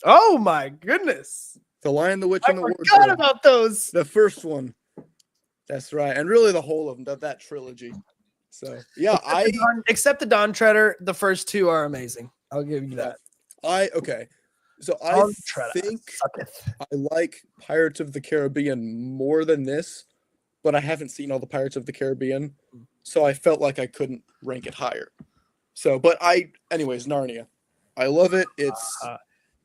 Oh my goodness. The Lion, the Witch, I and the forgot Wardrobe. about those. The first one. That's right. And really the whole of them, that trilogy. So yeah, Except the Dawn Treader, the first two are amazing. I'll give you that. okay. So I Dawn Treader think sucketh. I like Pirates of the Caribbean more than this, but I haven't seen all the Pirates of the Caribbean, so I felt like I couldn't rank it higher. So, but anyways, Narnia. I love it. It's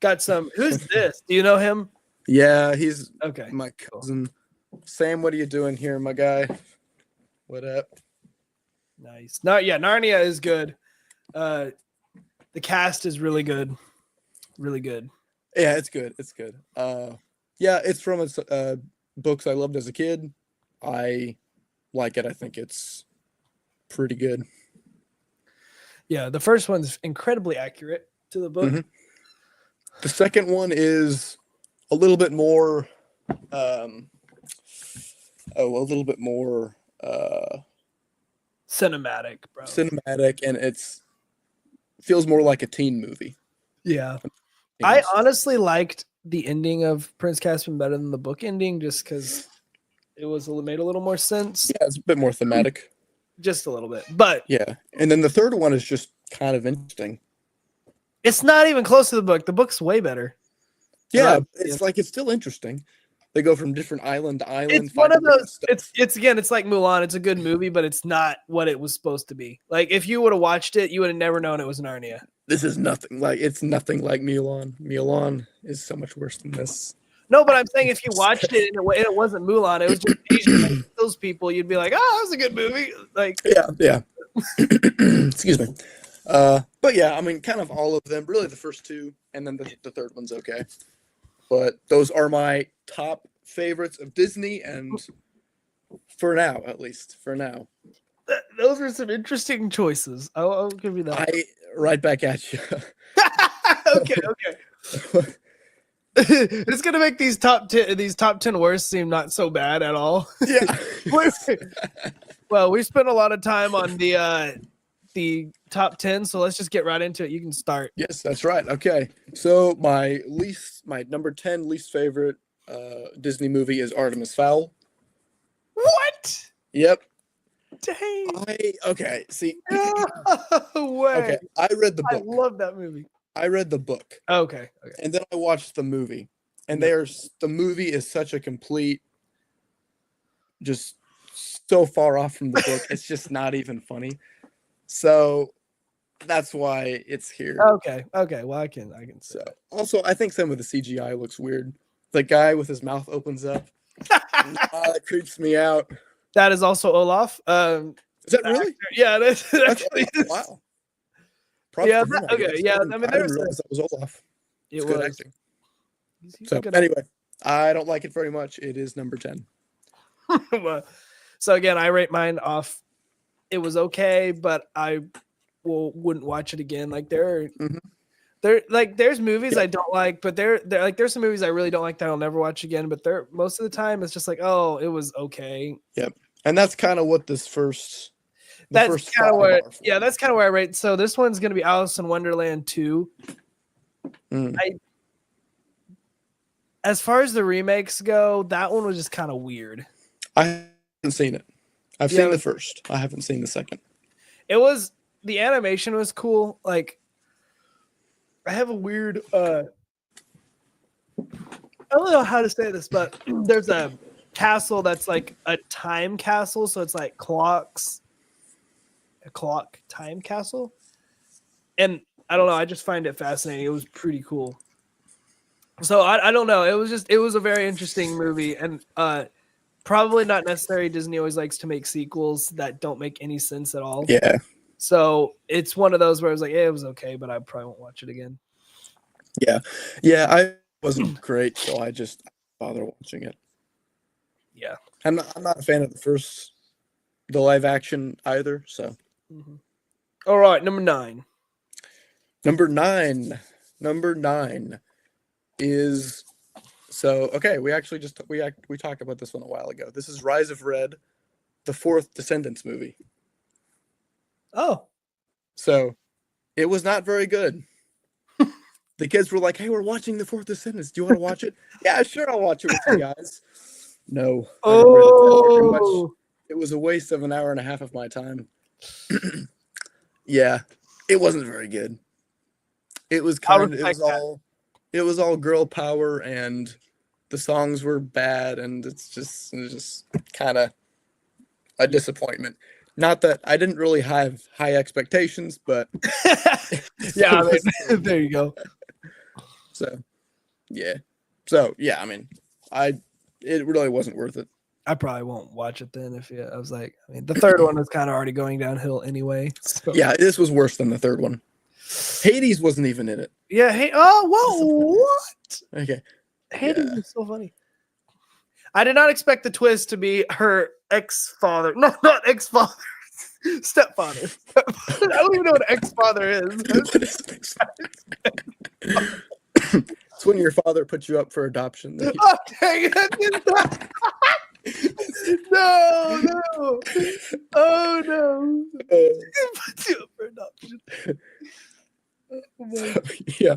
got some. Who's this? Do you know him? yeah, he's Okay. my cousin. Sam, what are you doing here, my guy? What up? Nice. Narnia is good. The cast is really good. Really good. Yeah, it's good. It's good. Yeah, it's from books I loved as a kid. I like it. I think it's pretty good. Yeah, the first one's incredibly accurate to the book. Mhm. The second one is a little bit more, a little bit more Cinematic, bro. cinematic, and feels more like a teen movie. Yeah. I honestly liked the ending of Prince Caspian better than the book ending, just because it made a little more sense. Yeah, it's a bit more thematic. Just a little bit, but yeah. And then the third one is just kind of interesting. it's not even close to the book. The book's way better. Yeah, it's still interesting. They go from different island to island. It's one of those. It's like Mulan. It's a good movie, but it's not what it was supposed to be. Like if you would have watched it, you would have never known it was Narnia. This is nothing like Mulan. Mulan is so much worse than this. No, but I'm saying if you watched it and it wasn't Mulan, it was just Asian those people, you'd be like, oh, that was a good movie. Like yeah. Excuse me. But yeah, I mean, kind of all of them. Really, the first two, and then the third one's okay. But those are my top favorites of Disney, and for now, at least for now. Those are some interesting choices. I'll give you that. Right back at you. Okay. It's gonna make these top 10 worst seem not so bad at all. Yeah. Well, we spent a lot of time on the top 10, so let's just get right into it. You can start. Yes, that's right. Okay. So my number 10 least favorite Disney movie is Artemis Fowl. What? Yep. Dang. Okay. See. No way. Okay. I read the book. I love that movie. I read the book. Okay. And then I watched the movie. And the movie is such a complete, just so far off from the book. It's just not even funny. So that's why it's here. Okay. Well, I can say. So also, I think some of the CGI looks weird. The guy with his mouth opens up. That creeps me out. That is also Olaf. Is that really? Yeah, that's actually wow. Yeah. Okay. Yeah. I mean, I didn't realize that was Olaf. It good was. acting. So anyway, I don't like it very much. It is number 10. So again, I rate mine off. It was okay, but I wouldn't watch it again. Like there's movies I don't like, but there's some movies I really don't like that I'll never watch again. But most of the time it's just like, oh, it was okay. Yep. And that's kind of what this first. That's kind of where. Yeah, that's kind of where I rate. So this one's gonna be Alice in Wonderland 2. As far as the remakes go, that one was just kind of weird. I haven't seen it. I've seen the first. I haven't seen the second. The animation was cool. Like, I have a weird. I don't know how to say this, but there's a castle that's like a time castle, so it's like clocks. a clock time castle. And I don't know, I just find it fascinating. It was pretty cool. So I don't know. It was a very interesting movie, and probably not necessary. Disney always likes to make sequels that don't make any sense at all. Yeah. So it's one of those where I was like, yeah, it was okay, but I probably won't watch it again. Yeah. Yeah, I wasn't great, so I just bother watching it. Yeah. I'm not a fan of the live action either, so. Mm-hmm. All right, number 9. Number 9 is okay, we actually just we talked about this one a while ago. This is Rise of Red, the 4th Descendants movie. Oh. So, it was not very good. The kids were like, "Hey, we're watching the 4th Descendants. Do you want to watch it?" Yeah, sure, I'll watch it with you guys. No. Oh. It was a waste of an hour and a half of my time. Yeah, it wasn't very good. It was it was all girl power, and the songs were bad, and it was just kind of a disappointment. Not that I didn't really have high expectations, but yeah, there you go. So yeah, I mean, it really wasn't worth it. I probably won't watch it then. I was like, I mean, the third one was kind of already going downhill anyway. So. Yeah, this was worse than the third one. Hades wasn't even in it. Yeah. Hey. Oh, whoa! What? Okay. Hades was so funny. I did not expect the twist to be her ex-father. No, not ex-father. Stepfather. I don't even know what ex-father is. What is it's when your father puts you up for adoption. Oh, dang it. No. Oh, no. Puts you up for adoption. Oh, yeah.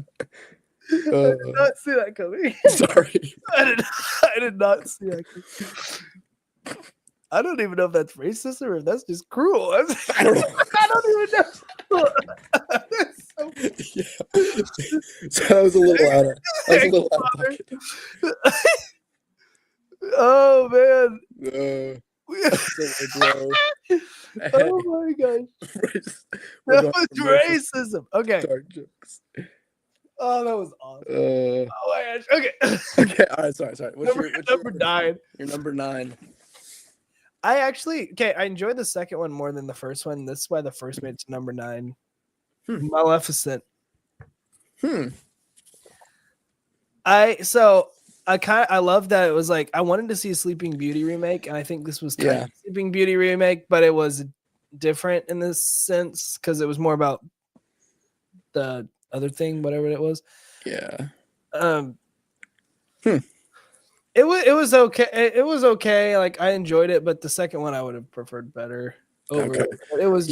I did not see that coming. Sorry. I did not see that coming. I don't even know if that's racist or if that's just cruel. I don't know. I don't even know. So I was a little out of pocket. Oh man. Oh my gosh. That was racism. Okay. Dark jokes. Oh, that was awesome. Oh my gosh. Okay. Okay. All right. Sorry. What's your number 9? Your number 9. I enjoyed the second one more than the first one. This is why the first made it to number 9. Maleficent. I love that it was like I wanted to see a Sleeping Beauty remake, and I think this was kind of a Sleeping Beauty remake, but it was different in this sense because it was more about the other thing, whatever it was. Yeah. It was okay. It was okay. Like I enjoyed it, but the second one I would have preferred better. Okay. It was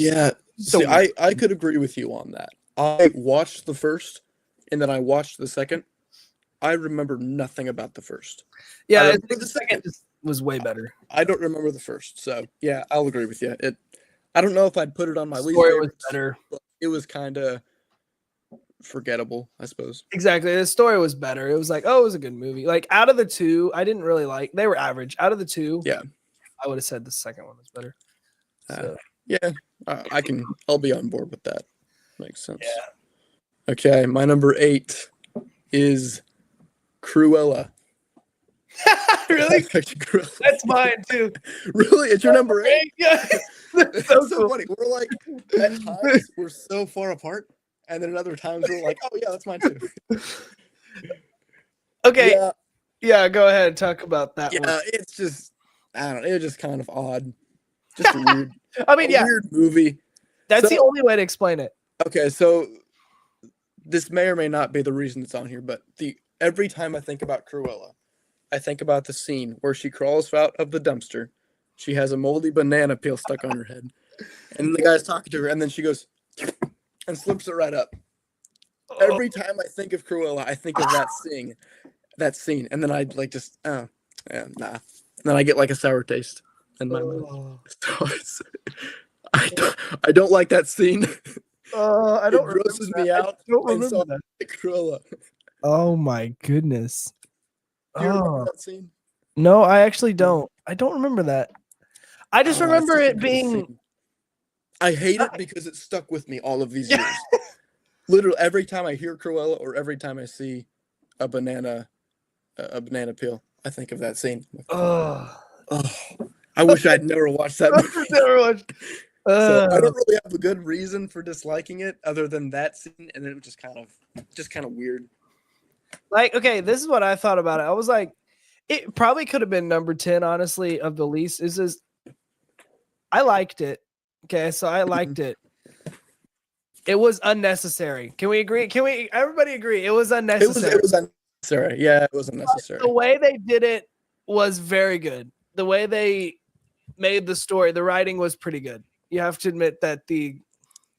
See, I could agree with you on that. I watched the first, and then I watched the second. I remember nothing about the first. Yeah, the second was way better. I don't remember the first, so yeah, I'll agree with you. I don't know if I'd put it on my least favorite. Was better. But it was kind of forgettable, I suppose. Exactly. The story was better. It was like, oh, it was a good movie. Like out of the two, I didn't really like. They were average. Out of the two, yeah, I would have said the second one was better. So. Yeah, I'll be on board with that. Makes sense. Yeah. Okay, my number 8 is Cruella. Really? That's mine too. Really? It's your number 8? Yeah. That's so funny. We're like, at times, we're so far apart. And then at other times, we're like, oh, yeah, that's mine too. Okay. Yeah, go ahead and talk about that one. It's just, I don't know. It's just kind of odd. Just a weird, weird movie. That's the only way to explain it. Okay, so this may or may not be the reason it's on here, but every time I think about Cruella, I think about the scene where she crawls out of the dumpster. She has a moldy banana peel stuck on her head. And the guy's talking to her, and then she goes and slips it right up. Every time I think of Cruella, I think of that scene. And then I like just, nah. And then I get like a sour taste in my mouth. So I don't like that scene. I don't. It grosses me out. I don't remember that. Cruella. Oh my goodness. Do you remember that scene? No, I actually don't. I don't remember that. I just remember it being. I hate it because it stuck with me all of these Yeah. years. Literally every time I hear Cruella or every time I see a banana peel, I think of that scene. Oh, Oh, I wish I'd never watched that movie. never watched. So I don't really have a good reason for disliking it other than that scene, and it was just kind of weird. Like, okay, this is what I thought about it. I was like, it probably could have been number 10, honestly, of the least. Is I liked it. Okay, so I liked it. It was unnecessary. Can we agree? Can we everybody agree? It was unnecessary. It was unnecessary. Yeah, it was unnecessary. The way they did it was very good. The way they made the story, the writing was pretty good. You have to admit that the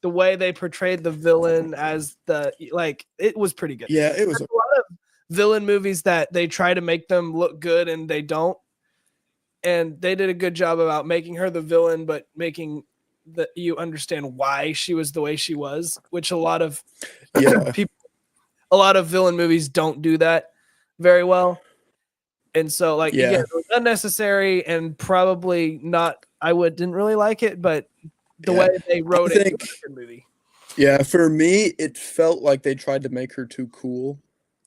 way they portrayed the villain as it was pretty good. Yeah, it was There's a lot of villain movies that they try to make them look good and they don't. And they did a good job about making her the villain, but making that you understand why she was the way she was, which a lot of people, a lot of villain movies don't do that very well. And so, again, it was unnecessary and probably not. Didn't really like it, but the way they wrote it was a good movie. Yeah, for me, it felt like they tried to make her too cool.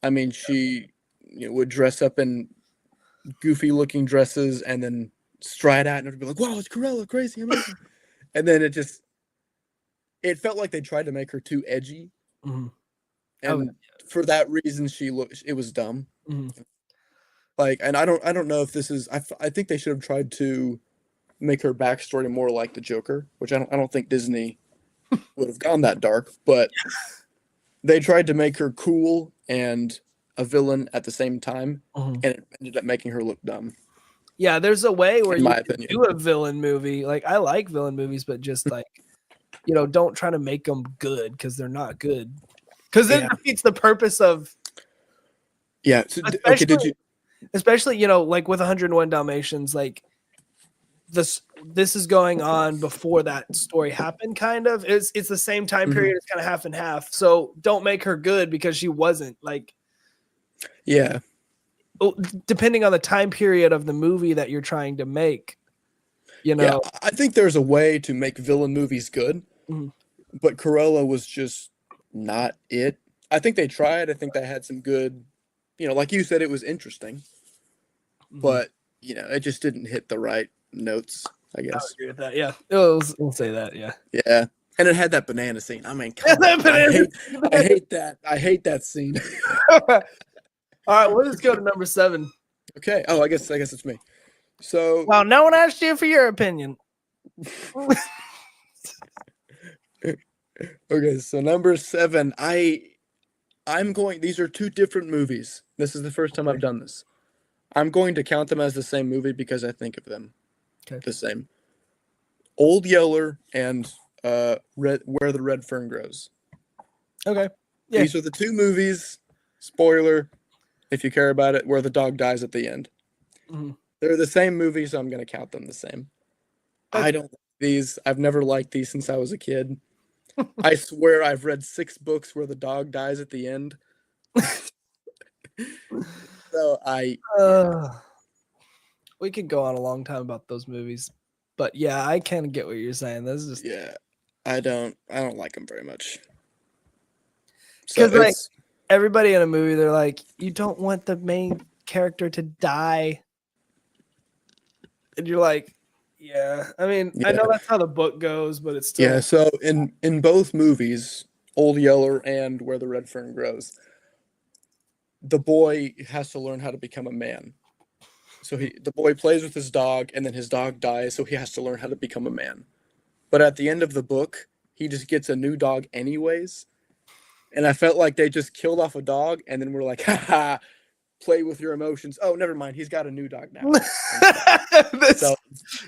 I mean, she would dress up in goofy looking dresses and then stride out and it'd be like, wow, it's Cruella, crazy, amazing. And then it felt like they tried to make her too edgy. Mm-hmm. And for that reason, it was dumb. Mm-hmm. And I don't know if this is, I think they should have tried to make her backstory more like the Joker, which I don't think Disney would have gone that dark, but they tried to make her cool and a villain at the same time, and it ended up making her look dumb. Yeah, there's a way where you can do a villain movie. Like, I like villain movies, but just don't try to make them good because they're not good. Because it defeats the purpose of. Yeah. So, especially like with 101 Dalmatians, like this is going on before that story happened. Kind of, it's the same time period. It's kind of half and half. So don't make her good because she wasn't like. Yeah. Depending on the time period of the movie that you're trying to make, Yeah, I think there's a way to make villain movies good, but Cruella was just not it. I think they tried. I think they had some good, like you said, it was interesting, but it just didn't hit the right notes, I guess. I agree with that. Yeah, we'll say that. Yeah. Yeah, and it had that banana scene. I mean, I hate that. I hate that scene. All right, we'll just go to number 7. Okay. Oh, I guess it's me. So. Well, no one asked you for your opinion. Okay, so number 7. I'm going. These are two different movies. This is the first time I've done this. I'm going to count them as the same movie because I think of them the same. Old Yeller and Where the Red Fern Grows. Okay. Yeah. These are the two movies. Spoiler, if you care about it, where the dog dies at the end. They're the same movie, so I'm going to count them the same. I don't like these. I've never liked these since I was a kid. I swear I've read 6 books where the dog dies at the end. So we could go on a long time about those movies, but yeah, I kind of get what you're saying. This is just I don't like them very much. Because everybody in a movie, they're like, you don't want the main character to die, and you're like, yeah. I mean, I know that's how the book goes, but it's still So in both movies, Old Yeller and Where the Red Fern Grows, the boy has to learn how to become a man. So the boy plays with his dog, and then his dog dies, so he has to learn how to become a man. But at the end of the book, he just gets a new dog anyways. And I felt like they just killed off a dog, and then we're like, haha, play with your emotions. Oh, never mind. He's got a new dog now.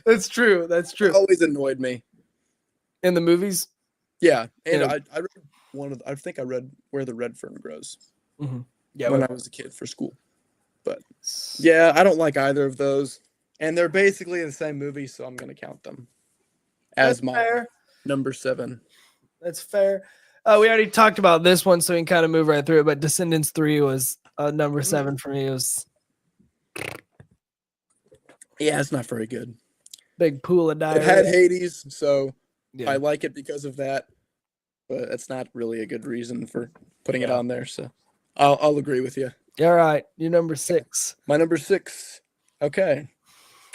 That's true. That's true. It always annoyed me. In the movies? Yeah. And I read I think I read Where the Red Fern Grows. Yeah, when I was a kid for school. But yeah, I don't like either of those. And they're basically the same movie, so I'm going to count them as my number 7. That's fair. We already talked about this one, so we can kind of move right through it. But Descendants 3 was number 7 for me. It was it's not very good. Big pool of diarrhea. It had Hades, so Yeah. I like it because of that, but that's not really a good reason for putting it on there. So I'll agree with you. All right, you're number 6. My number 6. Okay.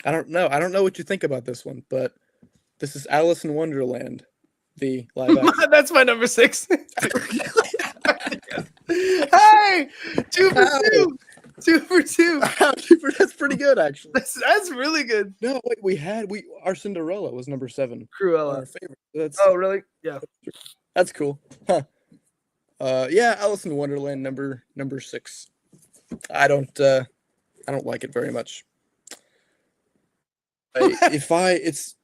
I don't know. I don't know what you think about this one, but this is Alice in Wonderland, the live action. That's my number 6. Hey, 2 for 2. 2 for 2. That's pretty good, actually. That's really good. No, wait, our Cinderella was number 7. Cruella. Our favorite. Oh, really? Yeah. That's cool. Huh. Yeah, Alice in Wonderland, number 6. I don't like it very much. It's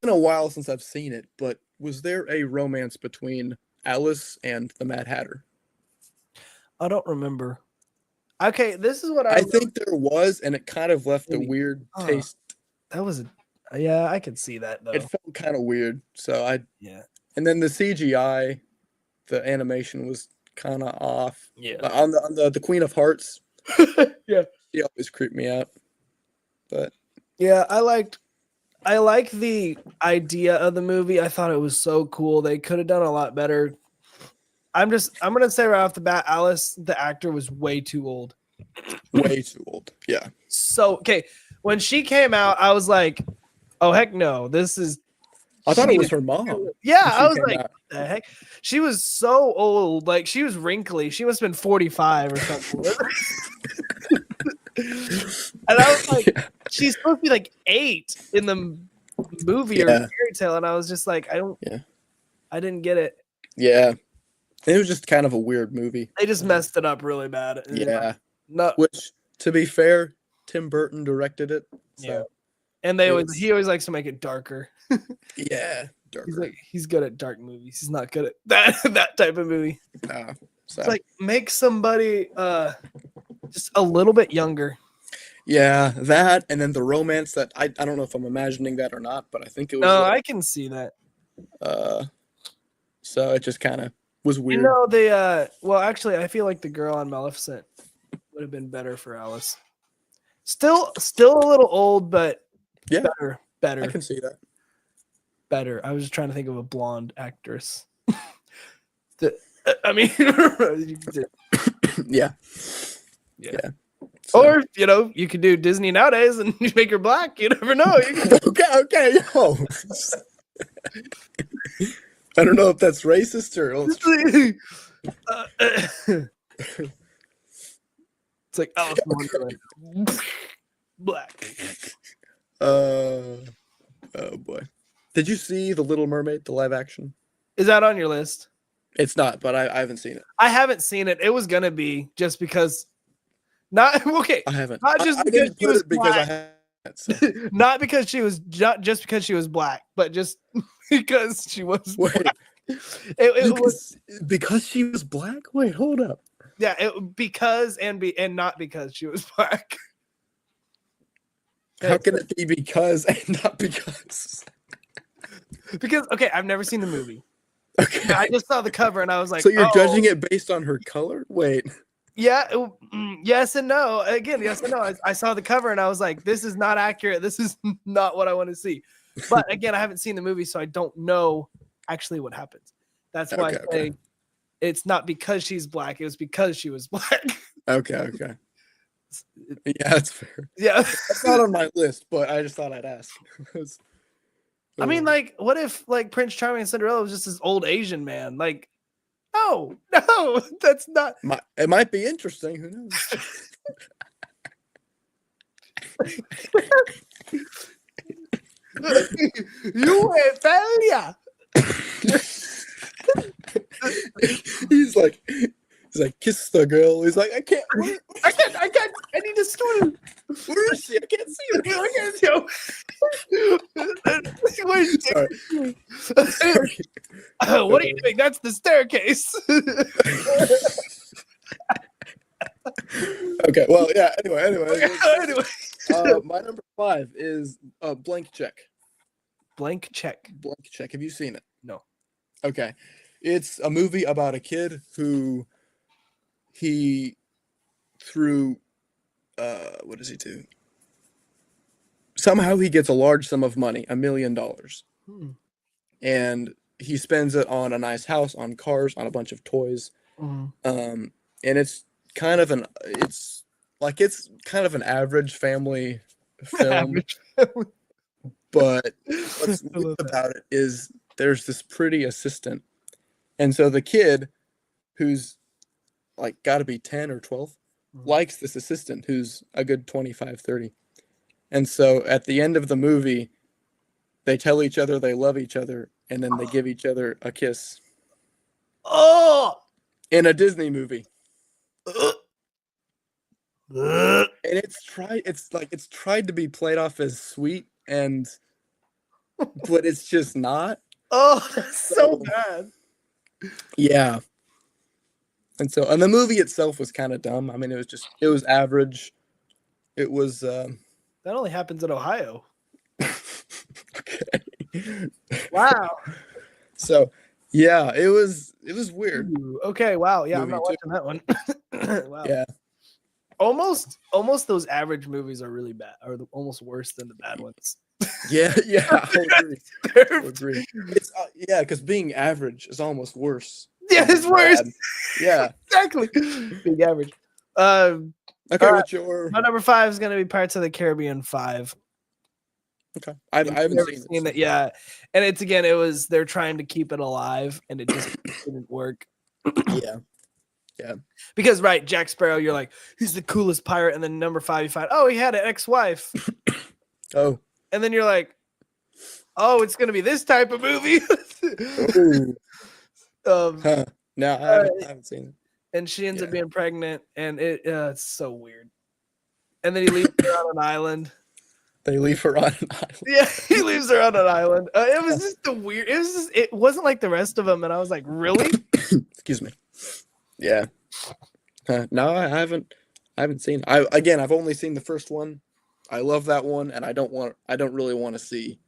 been a while since I've seen it, but was there a romance between Alice and the Mad Hatter? I don't remember. Okay, this is what I think there was, and it kind of left a weird taste. That was yeah, I could see that though. It felt kind of weird, so yeah. And then the CGI, the animation was kind of off. Yeah. On the Queen of Hearts. Yeah. She always creeped me out. But yeah, I like the idea of the movie. I thought it was so cool. They could have done a lot better. I'm gonna say right off the bat, Alice, the actor, was way too old. Way too old. Yeah. So okay, when she came out, I was like, "Oh heck no! This is." I thought it was her mom. Yeah, I was like, "What the heck?" She was so old. Like she was wrinkly. She must have been 45 or something. And I was like, "She's supposed to be like 8 in the movie or fairy tale," and I was just like, I didn't get it. Yeah. It was just kind of a weird movie. They just messed it up really bad. Yeah. Which, to be fair, Tim Burton directed it. So yeah. And he always likes to make it darker. Yeah. Darker. He's good at dark movies. He's not good at that type of movie. No. So. It's like make somebody just a little bit younger. Yeah, that, and then the romance that I don't know if I'm imagining that or not, but I think it was. No, I can see that. So it just kind of was weird. You know, well, actually, I feel like the girl on Maleficent would have been better for Alice. Still a little old, but yeah, better. I can see that. Better. I was just trying to think of a blonde actress. I mean, yeah. So. Or you could do Disney nowadays and you make her black. You never know. Okay, yo. I don't know if that's racist or. It's like Alice in Wonderland. Black. Oh boy. Did you see The Little Mermaid, the live action? Is that on your list? It's not, but I haven't seen it. I haven't seen it. It was gonna be just because. Not okay. I haven't. Not just because she was because black. I haven't. So. Not because she was just because she was black, but just because she was. Wait. Black. It was because she was black. Wait, hold up. Yeah, because and not because she was black. How can it be because and not because? Because I've never seen the movie. Okay, I just saw the cover and I was like, so you're judging it based on her color? Wait. Yeah, yes and no. Again, yes and no. I saw the cover and I was like, this is not accurate. This is not what I want to see. But again, I haven't seen the movie, so I don't know actually what happens. That's why I say it's not because she's black. It was because she was black. Okay. Yeah, that's fair. Yeah. That's not on my list, but I just thought I'd ask. I mean, like, what if like Prince Charming and Cinderella was just this old Asian man? Like, no, that's not. It might be interesting. Who knows? You a failure. He's like, kiss the girl. He's like, I can't. I need to swim. Where is she? I can't see her. I can't see her. Sorry. What are you doing? That's the staircase. Okay. Well, yeah. Anyway. My number 5 is Blank Check. Blank Check. Blank Check. Have you seen it? No. Okay. It's a movie about a kid who through what does he do? Somehow he gets a large sum of money, $1 million. and he spends it on a nice house, on cars, on a bunch of toys. And it's kind of it's kind of an average family film. Average. But what's weird about it is there's this pretty assistant. And so the kid, who's like got to be 10 or 12, likes this assistant who's a good 25, 30. And so at the end of the movie, they tell each other they love each other, and then they give each other a kiss. Oh! In a Disney movie. And it's tried to be played off as sweet, but it's just not. Oh, that's so bad. Yeah. And the movie itself was kind of dumb. I mean, it was average. It was that only happens in Ohio. Okay. Wow. So, yeah, it was weird. Ooh, okay, wow. Yeah, I'm not watching that one. Wow. Yeah. Almost those average movies are really bad, or almost worse than the bad ones. Yeah, I agree. It's because being average is almost worse. Yeah, it's worse. Yeah, exactly. Being average. Okay, what's my number 5 is going to be Pirates of the Caribbean 5. Okay, I haven't seen it. Yeah, and they're trying to keep it alive, and it just didn't work. Yeah. Because Jack Sparrow, you're like, he's the coolest pirate, and then number 5, you find, he had an ex-wife. Oh. And then you're like, it's gonna be this type of movie. No, I haven't seen it. And she ends up being pregnant, and it's so weird. And then he leaves her on an island. They leave her on an island. Yeah, he leaves her on an island. It was just it wasn't like the rest of them, and I was like, really? Excuse me. Yeah. No, I haven't seen. I've only seen the first one. I love that one, and I don't really want to see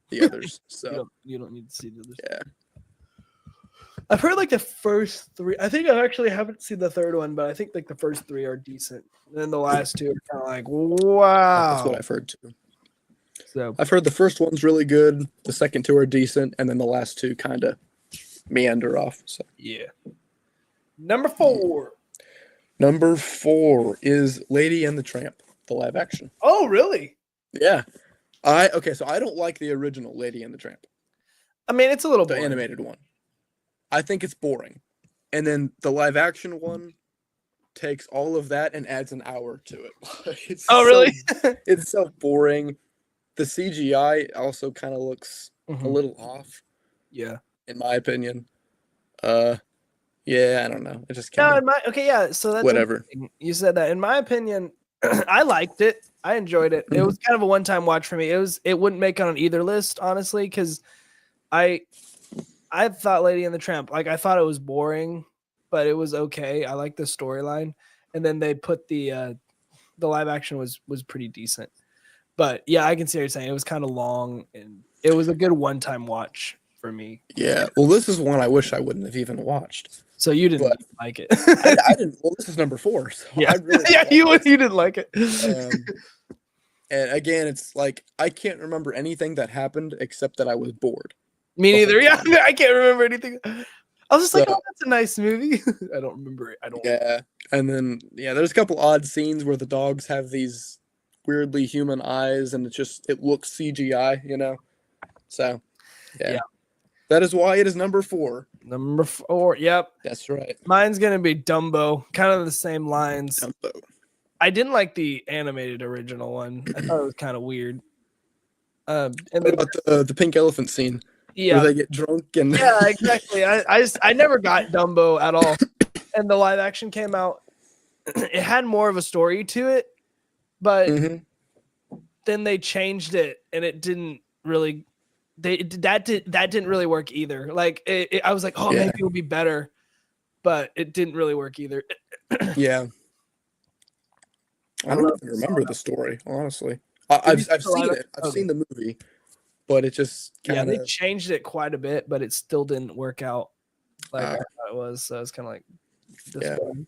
the others. So you don't need to see the others. Yeah. I've heard like the first 3. I think I actually haven't seen the third one, but I think like the first 3 are decent. And then the last 2 are kind of like, wow. That's what I've heard too. So I've heard the first one's really good, the second 2 are decent, and then the last 2 kind of meander off. So yeah. Number 4. Number 4 is Lady and the Tramp, the live action. Oh, really? Yeah. So I don't like the original Lady and the Tramp. I mean, it's a little boring. The animated one. I think it's boring. And then the live action one takes all of that and adds an hour to it. Really? It's so boring. The CGI also kind of looks a little off. Yeah. In my opinion. Yeah, I don't know. It just kind of so that's whatever. You said that. In my opinion, I liked it. I enjoyed it. It was kind of a one-time watch for me. It wouldn't make it on either list, honestly, because I thought Lady and the Tramp, like I thought it was boring, but it was okay. I liked the storyline, and then they put the live action was pretty decent. But yeah, I can see what you're saying. It was kind of long, and it was a good one-time watch for me. Yeah. Well, this is one I wish I wouldn't have even watched. So you didn't like it. I didn't. Well, this is number 4. So yeah, you didn't like it. And again, it's like I can't remember anything that happened except that I was bored. Me neither. Yeah, I can't remember anything. I was just like, that's a nice movie. I don't remember it. Yeah, and then there's a couple odd scenes where the dogs have these weirdly human eyes, and it looks CGI, So, yeah. That is why it is number 4. Number 4, yep. That's right. Mine's gonna be Dumbo, kind of the same lines. Dumbo. I didn't like the animated original one. I thought it was kind of weird. And what about the pink elephant scene? Yeah, where they get drunk and yeah, exactly. I never got Dumbo at all, and the live action came out. It had more of a story to it, but then they changed it, and it didn't really. That didn't really work either. Like I was like, maybe it'll be better, but it didn't really work either. Yeah, I don't even remember the story, honestly. I've seen it. I've seen the movie, but it just kind of they changed it quite a bit, but it still didn't work out like I thought it was. So it's kind of like this one.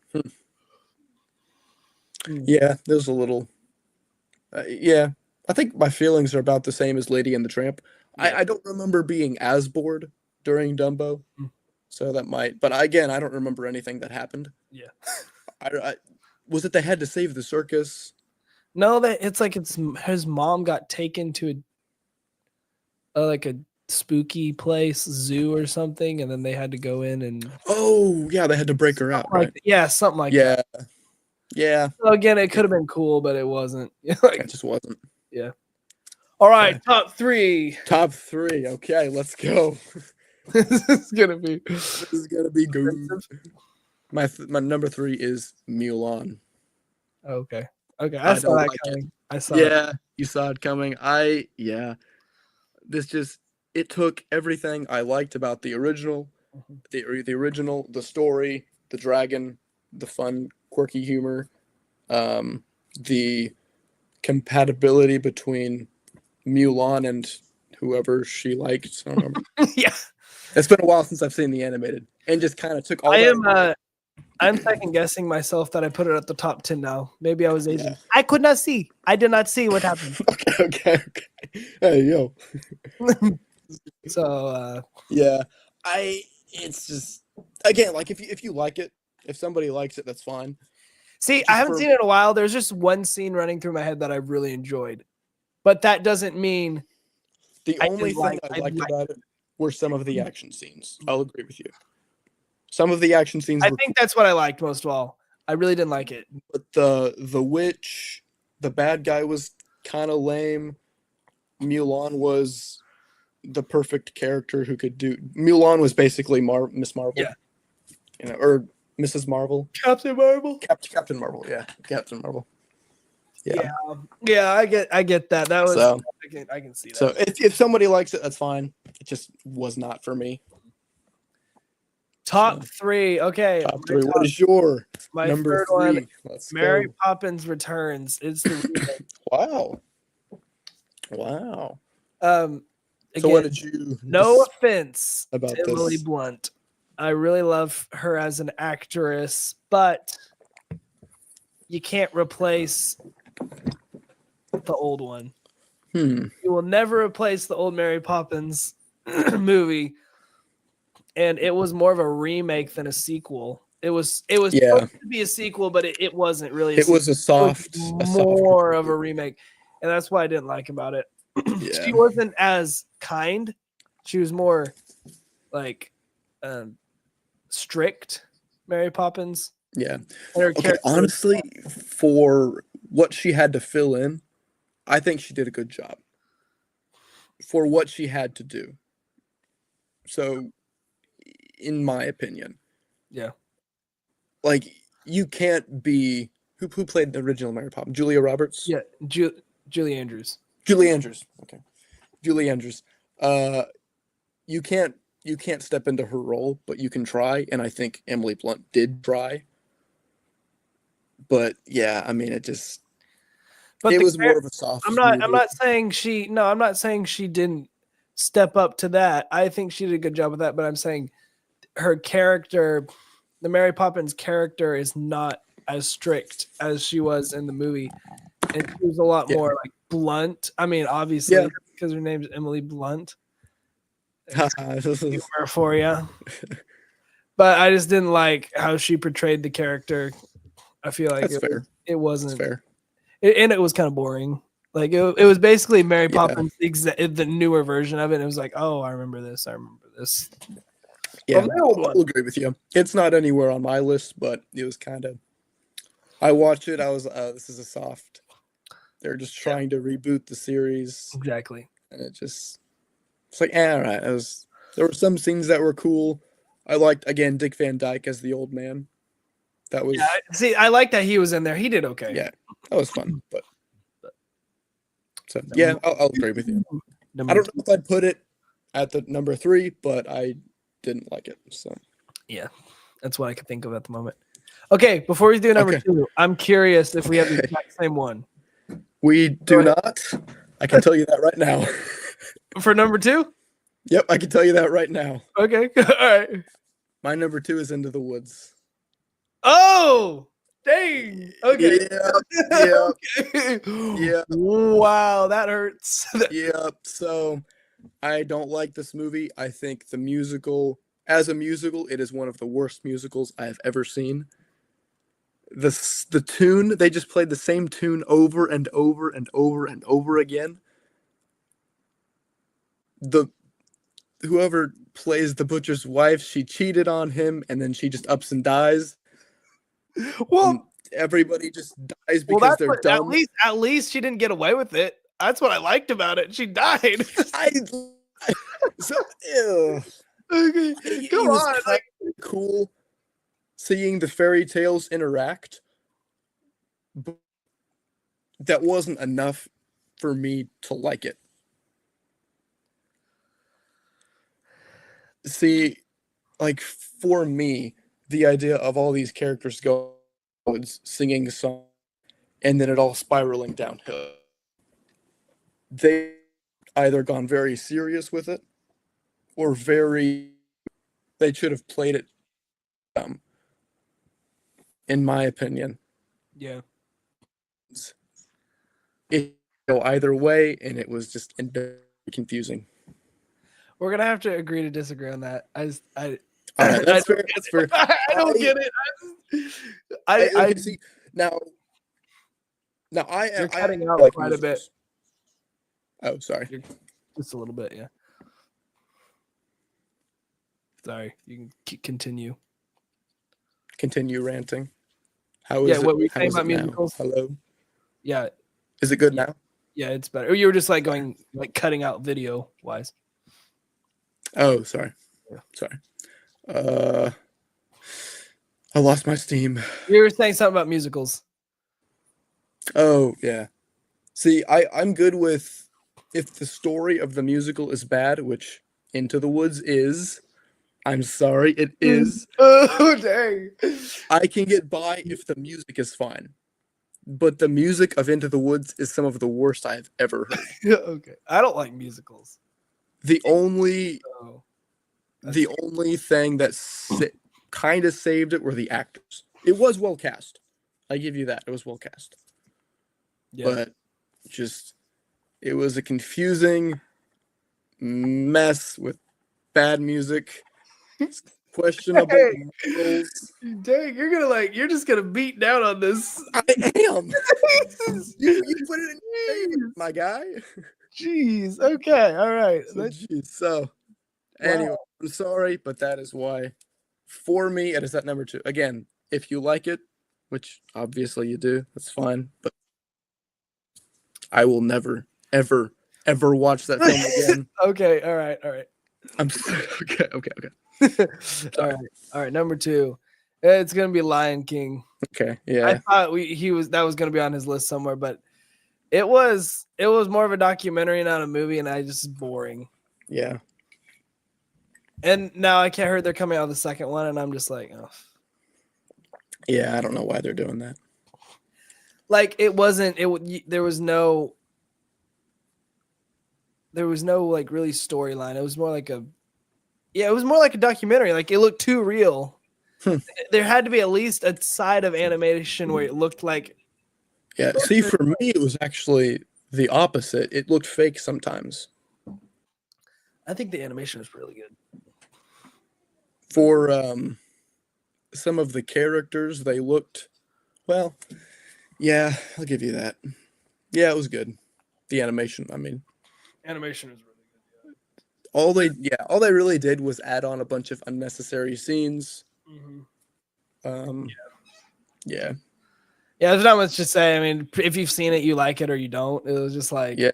Yeah, there's a little. I think my feelings are about the same as Lady and the Tramp. Yeah. I don't remember being as bored during Dumbo, so that might. But again, I don't remember anything that happened. Yeah. Was it they had to save the circus? No, that it's like his mom got taken to like a spooky place, zoo or something, and then they had to go in and Oh yeah, they had to break her out, right? yeah, something like that. Yeah. So again, it could have been cool, but it wasn't. It just wasn't. Yeah. All right, Okay. top three. Top three. Okay, let's go. This is gonna be good. My number 3 is Mulan. Okay. I saw that coming. I saw it. You saw it coming. This just it took everything I liked about the original, the story, the dragon, the fun, quirky humor, the compatibility between Mulan and whoever she liked. I don't remember. Yeah. It's been a while since I've seen the animated, and just kind of took all. I'm second guessing myself that I put it at the top 10 now. Maybe I was Asian. Yeah. I could not see. I did not see what happened. Okay. Hey, yo. So, it's just, again, like if you like it, if somebody likes it, that's fine. See, just I haven't seen it in a while. There's just one scene running through my head that I really enjoyed. But that doesn't mean the only thing I liked about it were some of the action scenes. I'll agree with you. Some of the action scenes. I think that's what I liked most of all. I really didn't like it. But the witch, the bad guy was kind of lame. Mulan was the perfect character who could do. Mulan was basically Miss Marvel. Yeah. Or Mrs. Marvel. Captain Marvel. Captain Marvel. Yeah, Captain Marvel. Yeah. I get that. That was. So, I can see that. So if somebody likes it, that's fine. It just was not for me. Top 3. Okay. Top 3. What is your number 3? One, Mary Poppins Returns. It's the remake. Wow. Again, so what did you? No offense about to Emily Blunt. I really love her as an actress, but you can't replace the old one. You will never replace the old Mary Poppins movie. And it was more of a remake than a sequel. It was supposed to be a sequel, but it wasn't really. It was more of a remake, and that's why I didn't like about it. Yeah. She wasn't as kind. She was more like strict. Mary Poppins. Yeah. Okay, honestly, for what she had to fill in, I think she did a good job. For what she had to do. So. In my opinion, like you can't be who played the original Mary Poppins? Julia Roberts. Yeah, Julie Andrews. Julie Andrews. Okay, Julie Andrews. You can't step into her role, but you can try, and I think Emily Blunt did try. But yeah, I mean, it was more of a soft. I'm not saying she. No, I'm not saying she didn't step up to that. I think she did a good job with that, but I'm saying. Her character, the Mary Poppins character, is not as strict as she was in the movie, and she was a lot more like blunt. I mean, obviously, because her name's Emily Blunt. Humor for you, but I just didn't like how she portrayed the character. I feel like it wasn't fair, and it was kind of boring. Like it was basically Mary Poppins, the newer version of it. It was like, oh, I remember this. Yeah, I'll agree with you. It's not anywhere on my list, but it was kind of. I watched it. I was, this is a soft. They're just trying to reboot the series. Exactly. And it's like, all right. There were some scenes that were cool. I liked, again, Dick Van Dyke as the old man. That was. Yeah, see, I like that he was in there. He did okay. Yeah, that was fun. But so yeah, I'll agree with you. I don't know if I'd put it at the number 3, but I didn't like it. So yeah, that's what I could think of at the moment. Okay, before we do number 2, I'm curious if we have the exact same one. We do not. I can tell you that right now. For number 2? Yep, I can tell you that right now. Okay, all right. My number 2 is Into the Woods. Oh, dang. Okay. Yeah. Wow, that hurts. Yep. So I don't like this movie. I think the musical, as a musical, it is one of the worst musicals I have ever seen. The tune, they just played the same tune over and over and over and over again. The whoever plays the butcher's wife, she cheated on him, and then she just ups and dies. Well, Everybody just dies well, because that's they're what, dumb. at least she didn't get away with it. That's what I liked about it. She died. I so ew. Okay, come It was on. kind Like, of cool seeing the fairy tales interact, but that wasn't enough for me to like it. See, like for me, the idea of all these characters going singing a song and then it all spiraling downhill. They either gone very serious with it or they should have played it dumb, in my opinion. yeah, It go either way, and it was just very confusing. we're gonna have to agree to disagree on that. All right, that's fair. That's fair. I don't get it. Okay, see now. You're cutting out like quite a bit. Oh, sorry. Just a little bit, yeah. Sorry, you can continue. Continue ranting. How is it? What were you How saying is it about now? musicals? Hello. Yeah, Is it good now? yeah, it's better. You were just like going like cutting out video wise. Oh, sorry. Yeah. Sorry. I lost my steam. You were saying something about musicals. Oh, yeah. See, I'm good with if the story of the musical is bad, which Into the Woods is. I'm sorry, it is. Oh, dang. I can get by if the music is fine. But the music of Into the Woods is some of the worst I've ever heard. Okay. I don't like musicals. The only Oh, thing that kind of saved it were the actors. It was well cast. I give you that. It was well cast. yeah. But just it was a confusing mess with bad music, questionable morals. Dang, you're just gonna beat down on this. I am. you put it in your name, my guy. Jeez. Okay. All right. So anyway, I'm sorry, but that is why for me it is at number 2. Again, if you like it, which obviously you do, that's fine. But I will never, ever, ever watch that film again. Okay. All right. I'm okay. All right. Number 2, it's gonna be Lion King. Okay. Yeah. I thought that was gonna be on his list somewhere, but it was more of a documentary, not a movie, and it's boring. Yeah. And now I can't heard they're coming out with the second one, and I'm just like, oh. Yeah, I don't know why they're doing that. Like there was no like really storyline. It was more like a documentary. Like it looked too real. There had to be at least a side of animation where it looked like. Yeah, see, for me, it was actually the opposite. It looked fake sometimes. I think the animation was really good. For some of the characters, they looked, well, yeah, I'll give you that. Yeah, it was good. The animation, I mean. Animation was really good. All they really did was add on a bunch of unnecessary scenes. Mm-hmm. Yeah. Yeah, there's not much to say. I mean, if you've seen it, you like it or you don't. It was just like, yeah,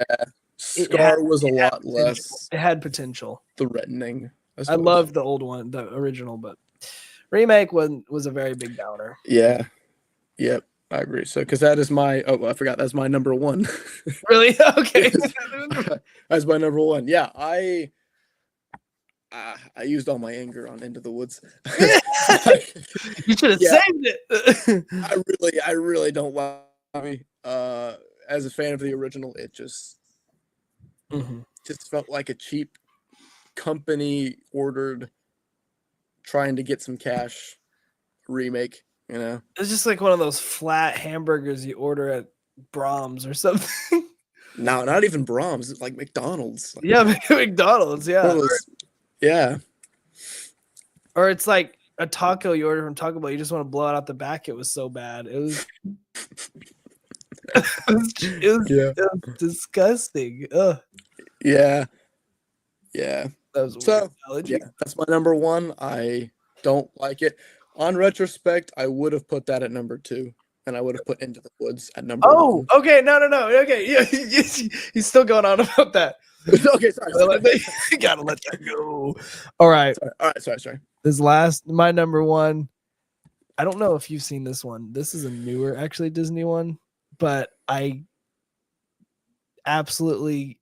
Scar was a lot less. It had potential. Threatening. I loved the old one, the original, but remake was a very big downer. Yeah. Yep. I agree. So, because that is I forgot that's my number 1. Really? Okay. That's my number 1. Yeah, I used all my anger on Into the Woods. You should have saved it. I really don't like me. As a fan of the original, it just felt like a cheap company ordered trying to get some cash remake. You know, it's just like one of those flat hamburgers you order at Brahms or something. No, not even Brahms. It's like McDonald's. Like, Yeah, McDonald's. Yeah, yeah. or it's like a taco you order from Taco Bell. You just want to blow it out the back. It was so bad. It was. It was disgusting. Ugh. Yeah. Yeah. That was a So weird analogy. yeah, that's my number one. I don't like it. On retrospect, I would have put that at number 2, and I would have put Into the Woods at number 1. Okay, no. Okay, yeah, he's still going on about that. Okay, sorry. You gotta let that go. All right. Sorry. This my number 1. I don't know if you've seen this one. This is a newer, actually, Disney one, but I absolutely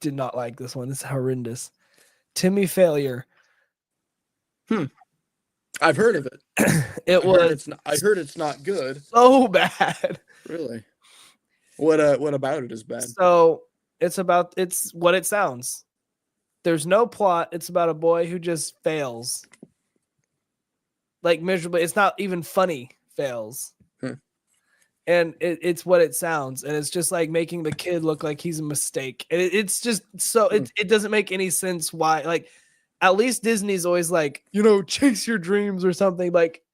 did not like this one. This is horrendous. Timmy Failure. I've heard of it. I heard it's not good. So bad. Really? What about it is bad? So it's what it sounds. There's no plot. It's about a boy who just fails. Like miserably. It's not even funny fails. And it's what it sounds. And it's just like making the kid look like he's a mistake. And it's just so it doesn't make any sense why. Like, at least Disney's always like, chase your dreams or something, like,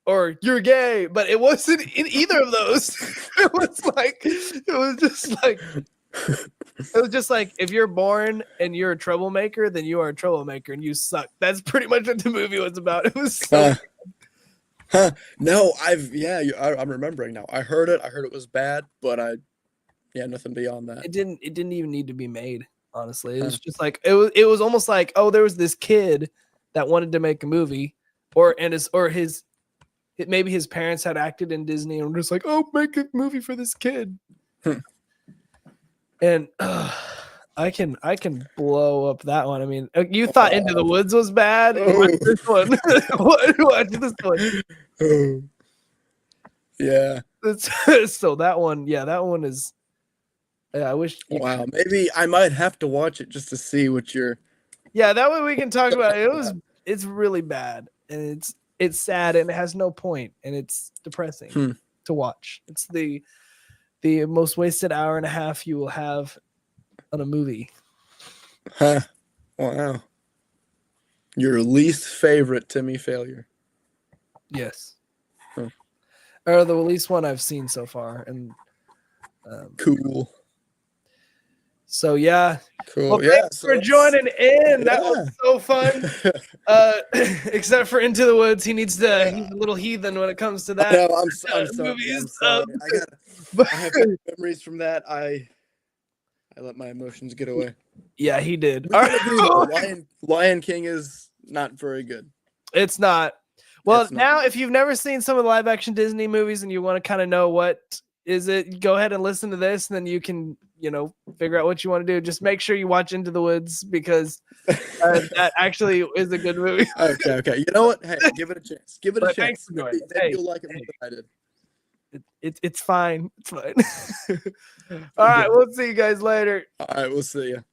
or you're gay, but it wasn't in either of those. It was just like, if you're born and you're a troublemaker, then you are a troublemaker and you suck. That's pretty much what the movie was about. It was so No, I'm remembering now. I heard it was bad, but nothing beyond that. It didn't even need to be made. Honestly, it was just like it was almost like, oh, there was this kid that wanted to make a movie, maybe his parents had acted in Disney and were just like, oh, make a movie for this kid. And I can blow up that one. I mean, you thought Into the Woods was bad. Watch this one. Watch this one. Yeah. So that one is. Yeah, I wish. Wow, maybe I might have to watch it just to see what you're. Yeah, that way we can talk about it. It's really bad, and it's sad, and it has no point, and it's depressing to watch. It's the most wasted hour and a half you will have on a movie. Huh. Wow. Your least favorite Timmy Failure. Yes. Or the least one I've seen so far, and cool. So yeah, cool. Well, thanks for joining in. That was so fun. Except for Into the Woods, he's a little heathen when it comes to that. No, I'm sorry. I have memories from that. I let my emotions get away. Yeah, he did. Lion King is not very good. It's not. Well, now if you've never seen some of the live action Disney movies and you want to kind of know what is it, go ahead and listen to this, and then you can figure out what you want to do. Just make sure you watch Into the Woods, because that actually is a good movie. Okay. You know what? Hey, give it a chance. Give it a chance. Maybe you'll like it more than I did. It's fine. It's fine. All right, we'll see you guys later. All right, we'll see you.